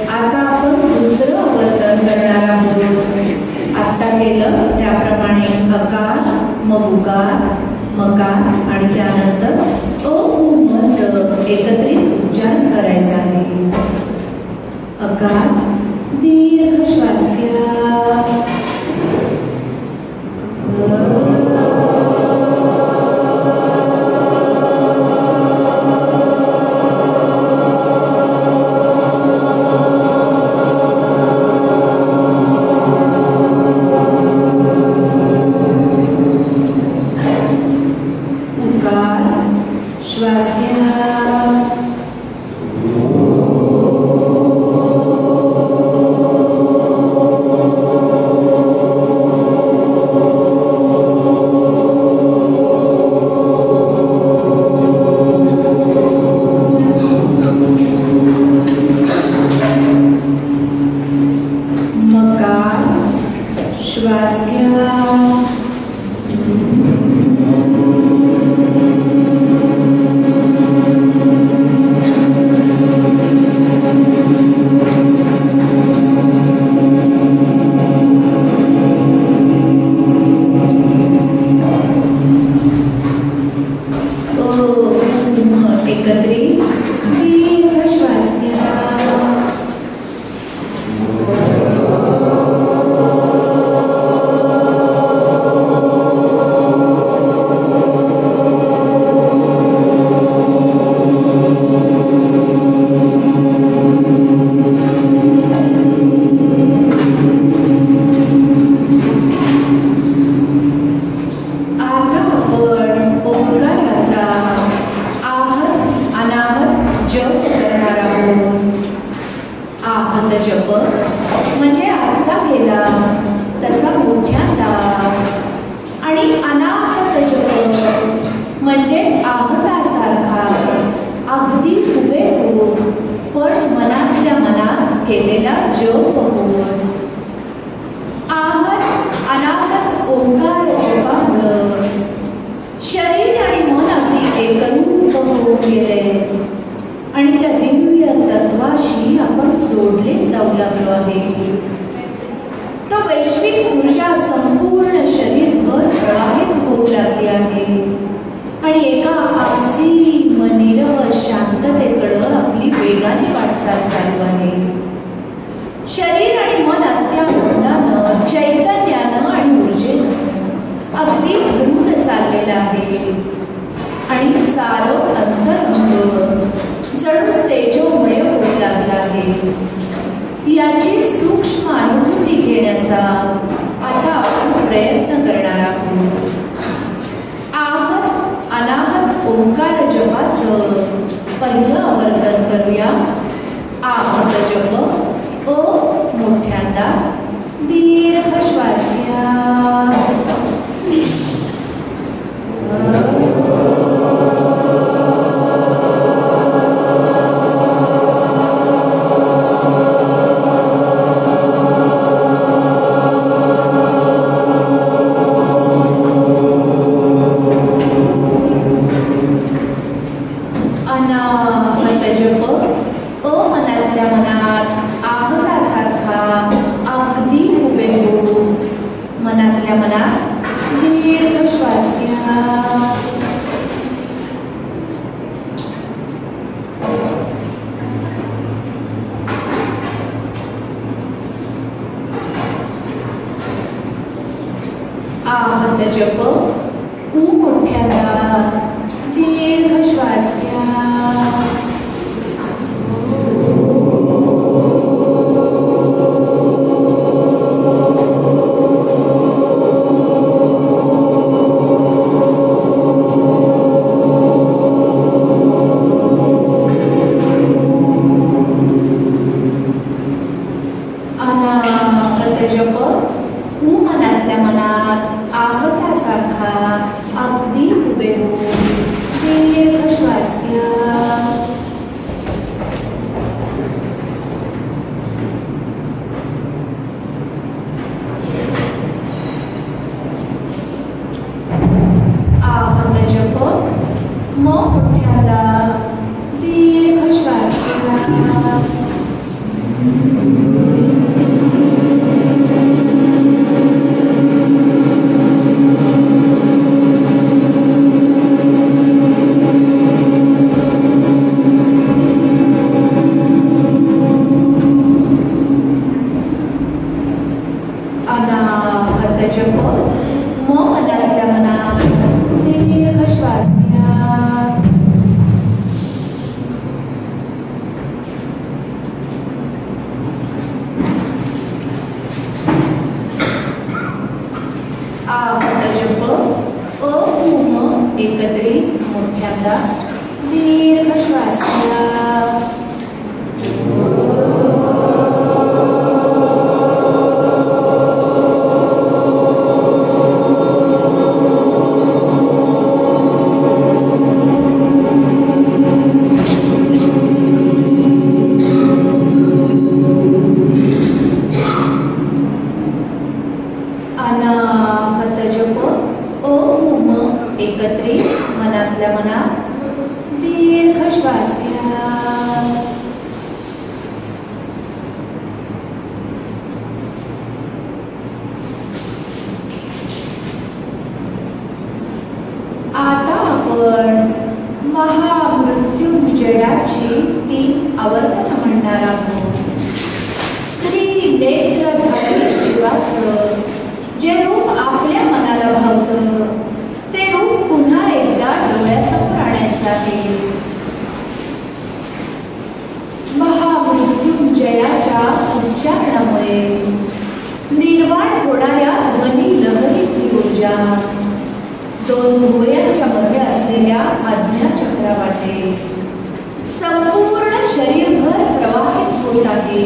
आता आपण दुसरं अवतरण करणार आहोत. आत्ता केलं त्याप्रमाणे अकार, मग उकार, मकार आणि त्यानंतर ओमचं एकत्रित उच्चारण करायचं आहे. अकार, दीर्घ श्वास घ्या. श्वास घ्या. मकार, श्वास घ्या. एकत्रित दीर्घ श्वास घ्या. आता आपण ओंकाराचा आहत अनाहत जप करणार आहोत. आहत जप म्हणजे आत्ता गेला तसा मोठ्यांदा आणि अनाहत जप म्हणजे आहतासारखा अगदी हुबेहूब पण मनातल्या मनात केलेला जप होय. आहत ओंकार जपामुळं शरीर आणि मन अगदी एकरूप पाहू लागलो आहे. तो वैश्विक ऊर्जा संपूर्ण शरीरभर प्रवाहित होऊ लागली आहे आणि एका आसीम नीरव शांततेकडं आपली वेगाने वाटचाल चालू आहे. शरीर आणि मन अत्यानंदानं, चैतन्यानं आणि ऊर्जेनं अगदी भरून चाललेलं आहे आणि सारं अंतरंग जणू तेजोमय होऊ लागला आहे. याची सूक्ष्म अनुभूती घेण्याचा आता आपण प्रयत्न करणार आहोत. आहत अनाहत ओंकार जपाचं पहिलं आवर्तन करूया. आहत जप. मोठ्यांदा दीर्घ श्वास घ्या. आहत जप. मोठ्यांदा दीर्घ श्वास घ्या. अनाहत जप. मनातल्या मनात आहतासारखा अगदी उभे होऊन दीर्घ श्वास घ्या. आहत जप. मोठ्यांदा दीर्घ श्वास घ्या. अनाहत जप. मनातल्या मनात दीर्घ श्वास घ्या. आहत जप. एकत्रित मोठ्यांदा दीर्घ श्वास घ्या. अनाहत जप. एकत्रित मनातल्या मनात दीर्घ श्वास घ्या. आता आपण महामृत्युंजयाची 3 आवर्तन म्हणणार आहोत. त्रिनेत्रधारी शिवाचं जे रूप आपल्या मनाला भावतं ते रूप पुन्हा एकदा डोळ्यासमोर आणायचं आहे. महामृत्युंजयाच्या उच्चारणामुळे निर्माण होणाऱ्या ध्वनी लहरीतली ऊर्जा 2 भुवयांच्या मध्ये असलेल्या आज्ञाचक्रावाटे संपूर्ण शरीरभर प्रवाहित होत आहे.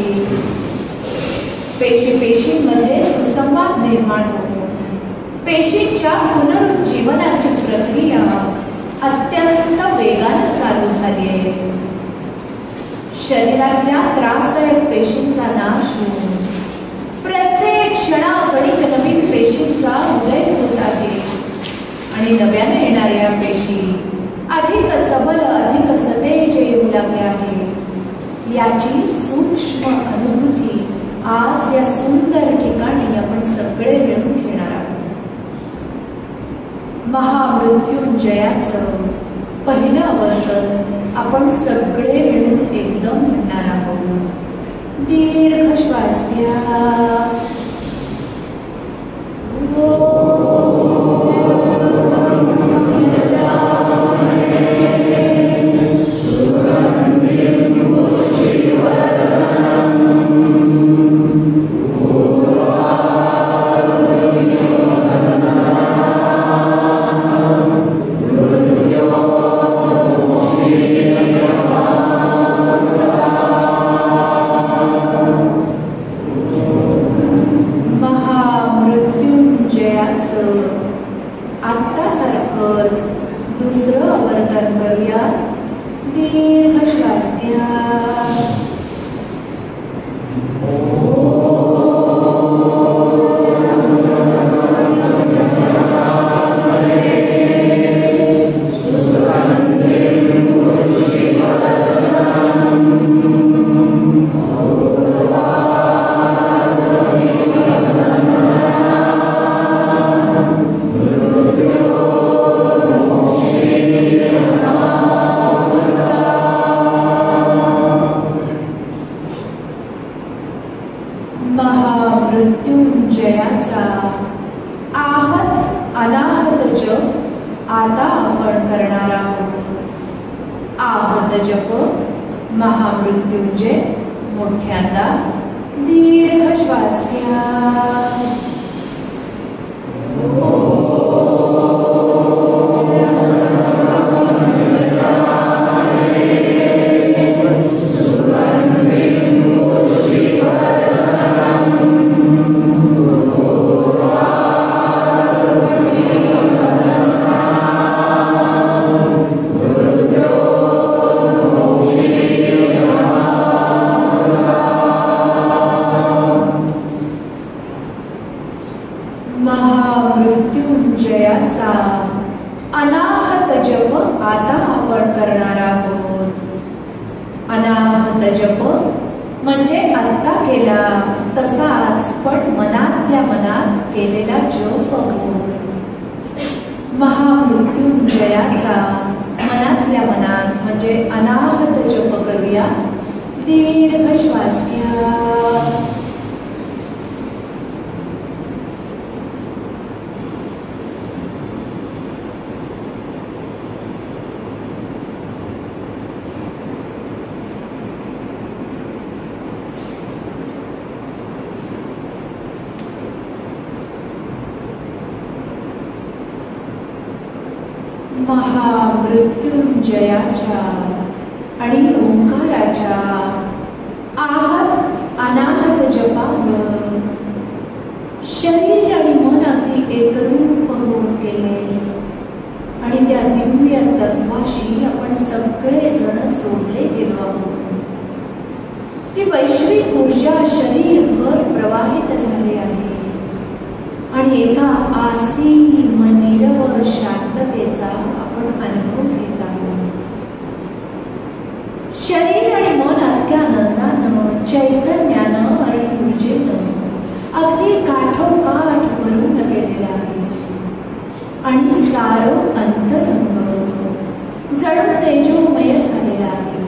पेशींमध्ये सुसंवाद निर्माण होतो. पेशींच्या पुनरुज्जीवनाची प्रक्रिया अत्यंत वेगाने चालू झाली आहे. शरीरातल्या त्रासदायक पेशींचा नाश होऊन प्रत्येक क्षणावळी नवीन पेशींचा उदय होत आहे आणि नव्याने येणाऱ्या पेशी अधिक सबल, अधिक सतेज येऊ लागल्या आहेत. याची सूक्ष्म अनुभूती आज या सुंदर ठिकाणी आपण सगळे मिळून घेणार आहोत. महामृत्युंजयाचं पहिलं आवर्तन आपण सगळे मिळून एकदम म्हणणार आहोत. दीर्घ श्वास घ्या. आत्तासारखंच दुसरं आवर्तन करूया. दीर्घ श्वास घ्या. महामृत्युंजयाचा आहत अनाहत जप आता आपण करणार आहोत. आहत जप महामृत्युंजय मोठ्यांदा. दीर्घ श्वास घ्या. महामृत्युंजयाचा अनाहत जप आता आपण करणार आहोत. अनाहत जप म्हणजे आत्ता केला तसाच पण मनातल्या मनात केलेला जप होय. महामृत्युंजयाचा मनातल्या मनात म्हणजे अनाहत जप करूया. दीर्घ श्वास घ्या. महामृत्युंजयाच्या आणि ओंकाराच्या आहत अनाहत जपामुळं शरीर आणि मन अगदी एकरूप होऊन गेले आणि त्या दिव्य तत्वाशी आपण सगळे जण जोडले गेलो आहोत. ती वैश्विक ऊर्जा शरीरभर प्रवाहित झाली आहे आणि एका आसीम निरव शांततेचा आपण अनुभव घेत आहोत. शरीर आणि मन अत्यानंदानं, चैतन्यानं आणि ऊर्जेनं अगदी काठोकाठ भरून गेलेलं आहे आणि सारं अंतरंग जणू तेजोमय झालेला आहे.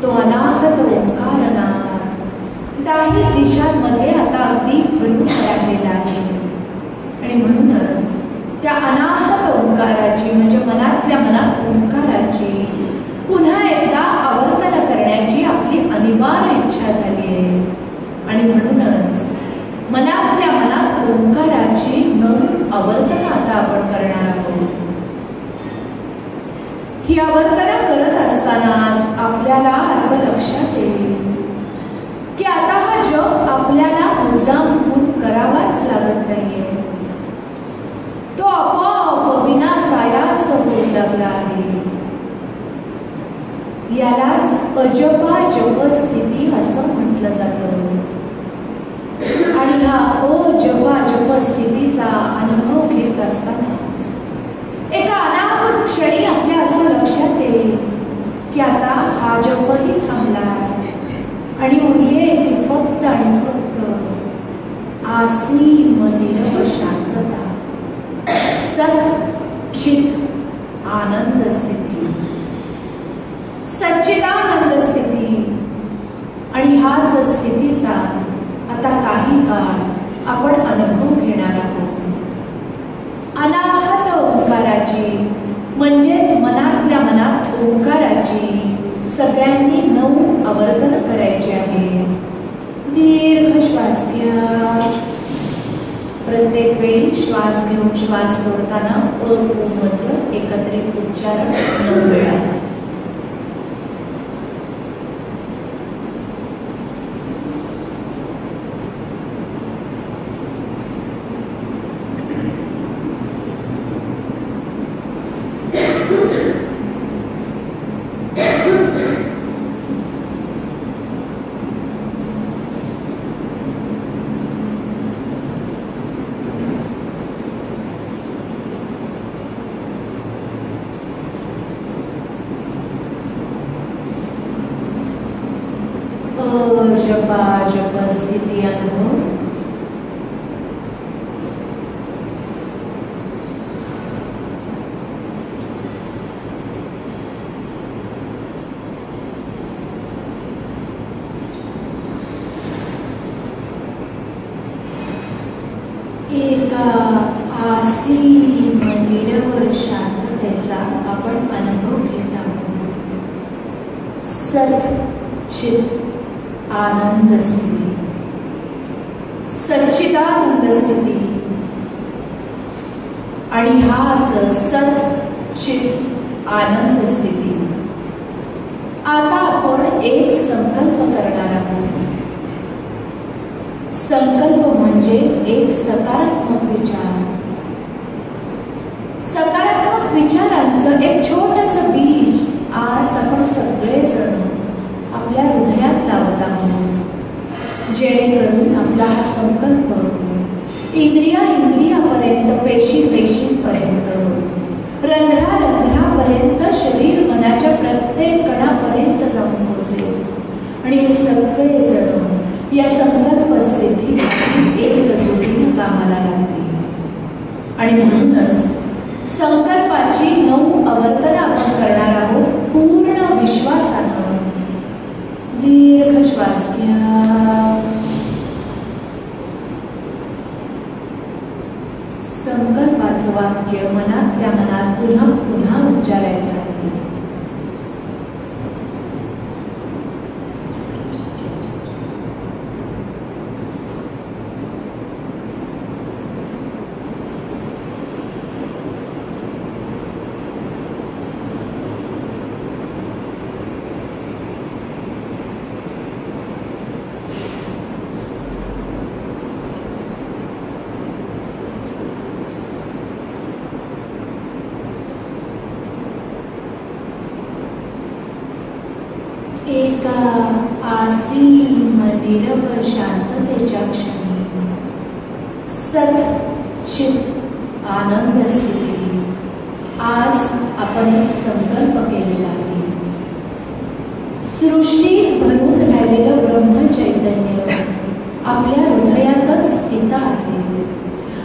तो अनाहत ओंकारनाद दाही दिशांमध्ये आता अगदी भरून लागलेला आहे आणि म्हणूनच त्या अनाहत ओंकाराची म्हणजे मनातल्या मनात ओंकाराची पुन्हा एकदा आवर्तन करण्याची आपली अनिवार्य इच्छा झाली आहे आणि म्हणूनच मनातल्या मनात ओंकाराची 9 आवर्तन आता आपण करणार आहोत. ही आवर्तन करत असतानाच आपल्याला असं लक्षात येईल की आता हा जप आपल्याला मुद्दामहून करावाच लागत नाहीये. तो आपोआप विनासायास होऊ लागला आहे. यालाच अजपा जप स्थिती असं म्हटलं जातं आणि हा अजपा जप स्थितीचा अनुभव घेत असताना एका अनाहत क्षणी आपल्या असं लक्षात येईल की आता हा जपही थांबला आणि उरली ती फक्त आणि फक्त आसीम निरव शांतता, सत चित आनंद स्थिती, सच्चिदानंद स्थिती. आणि हाच स्थितीचा आता काही काळ आपण अनुभव घेणार आहोत. अनाहत ओंकाराची म्हणजेच मनातल्या मनात ओंकाराची सगळ्यांनी 9 आवर्तन करायची आहे. दीर्घ श्वास घ्या. प्रत्येक वेळी श्वास घेऊन श्वास सोडताना ओमचं एकत्रित उच्चारण 9 वेळा. जपा जप स्थिती अनुभव. एका आसीम निरव शांततेचा आपण अनुभव घेत आहोत. सत चित आनंद स्थिती, सच्चिदानंद स्थिती. आणि हाच सत चित आनंद स्थिती. आता आपण एक संकल्प करणार आहोत. संकल्प म्हणजे एक सकारात्मक विचार. सकारात्मक विचारांचं एक छोटंसं बीज आज आपण सगळेजण आपल्या हृदयात लावत आहोत, जेणेकरून आपला हा संकल्प इंद्रियापर्यंत, पेशींपर्यंत, रंध्रापर्यंत, शरीर मनाच्या प्रत्येक कणापर्यंत जाऊन पोहोचेल. आणि हे सगळेजण या संकल्प सिद्धीसाठी एकजुटीने कामाला लागतील. आणि म्हणूनच संकल्पाची 9 आवर्तन आपण करणार आहोत पूर्ण विश्वासानं. दीर्घ श्वास घ्या. संकल्पाचं वाक्य मनातल्या मनात पुन्हा पुन्हा उच्चारायचं आहे. एका आसीम निरव शांततेच्या क्षणी सत चित आनंद स्थिती. आज आपण एक संकल्प केलेला आहे. सृष्टीत भरून राहिलेलं ब्रह्मचैतन्य आपल्या हृदयातच स्थित आहे.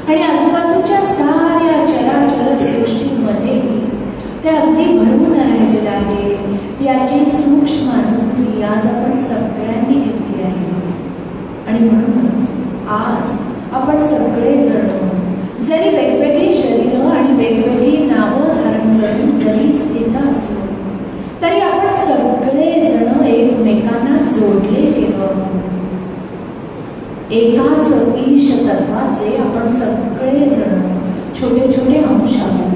आणि आजूबाजूच्या साऱ्या चराचर सृष्टीमध्येही ते अगदी भरून राहिलेलं आहे. याची सूक्ष्म अनुभूती आज आपण सगळ्यांनी घेतली आहे. आणि म्हणूनच आज आपण सगळेजण जरी वेगवेगळी शरीरं आणि वेगवेगळी नावं धारण करून जरी स्थित असलो तरी आपण सगळेजण एकमेकांना जोडले गेलो आहोत. एकाच ईश तत्वाचे आपण सगळेजण छोटे छोटे अंश आहोत.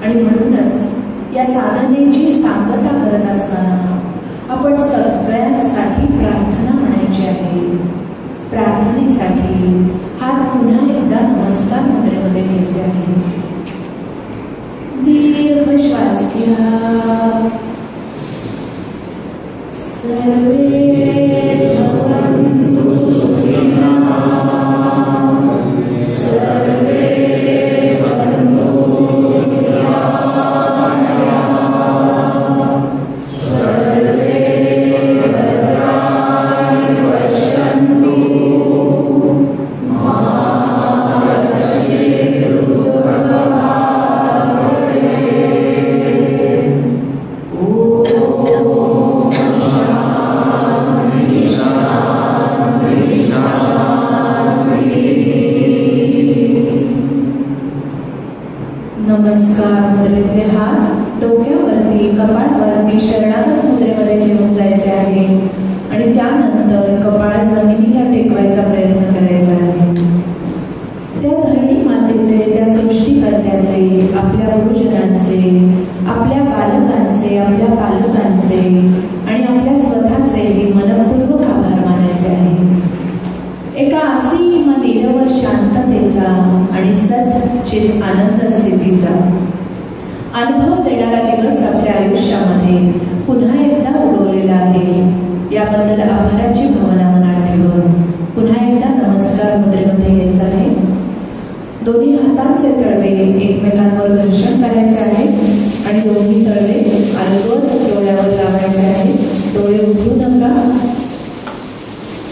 आणि म्हणूनच या साधनेची सांगता करत असताना आपण सगळ्यांसाठी प्रार्थना म्हणायची आहे. प्रार्थनेसाठी हात पुन्हा एकदा नमस्कार मुद्रेमध्ये घ्यायचे आहे. दीर्घ श्वास घ्या. सर्वे भवन्तु सुखिनः. सर्वे सन्तु निरामयाः. सर्वे भद्राणि हात डोक्यावरती कपाळावरती शरणागत मुद्रेमध्ये घेऊन जायचे आहे आणि त्यानंतर कपाळ जमिनीला टेकवायचा प्रयत्न करायचा आहे. त्या धरणी मातेचे, त्या सृष्टीकर्त्याचे, आपल्या गुरुजनांचे, आपल्या बालकांचे, आपल्या पालकांचे आणि आपल्या स्वतःचे मनपूर्वक आभार मानायचे आहे. एका असीम नीरव शांततेचा आणि सच्चित आनंद स्थितीचा अनुभव देणारा दिवस आपल्या आयुष्यामध्ये पुन्हा एकदा उगवलेला आहे. याबद्दल आभाराची भावना मनात ठेवून पुन्हा एकदा नमस्कार मुद्रेमध्ये यायचं आहे. दोन्ही हातांचे तळवे एकमेकांवर घर्षण करायचे आहे आणि दोन्ही तळवे अलगद डोळ्यावर लावायचे आहे. डोळे उघडू नका.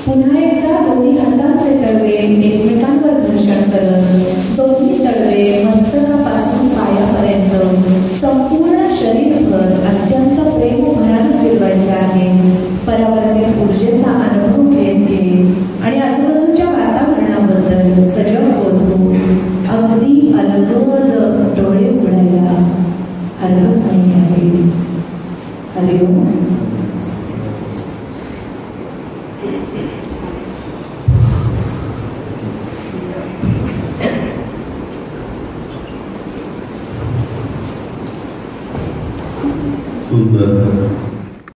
पुन्हा एकदा दोन्ही हातांचे तळवे एकमेकांवर घर्षण करत दोन्ही तळवे मस्तकापासून पायापर्यंत संपूर्ण शरीरभर अत्यंत प्रेमभराने फिरवायचे आहे. परावर्तित ऊर्जेचा अनुभव घेत घेत आणि आजूबाजूच्या वातावरणाबद्दल सजग होतो. अगदी अलगद डोळे उघडायला हरकत नाही आहे. हरिओम. सुंदर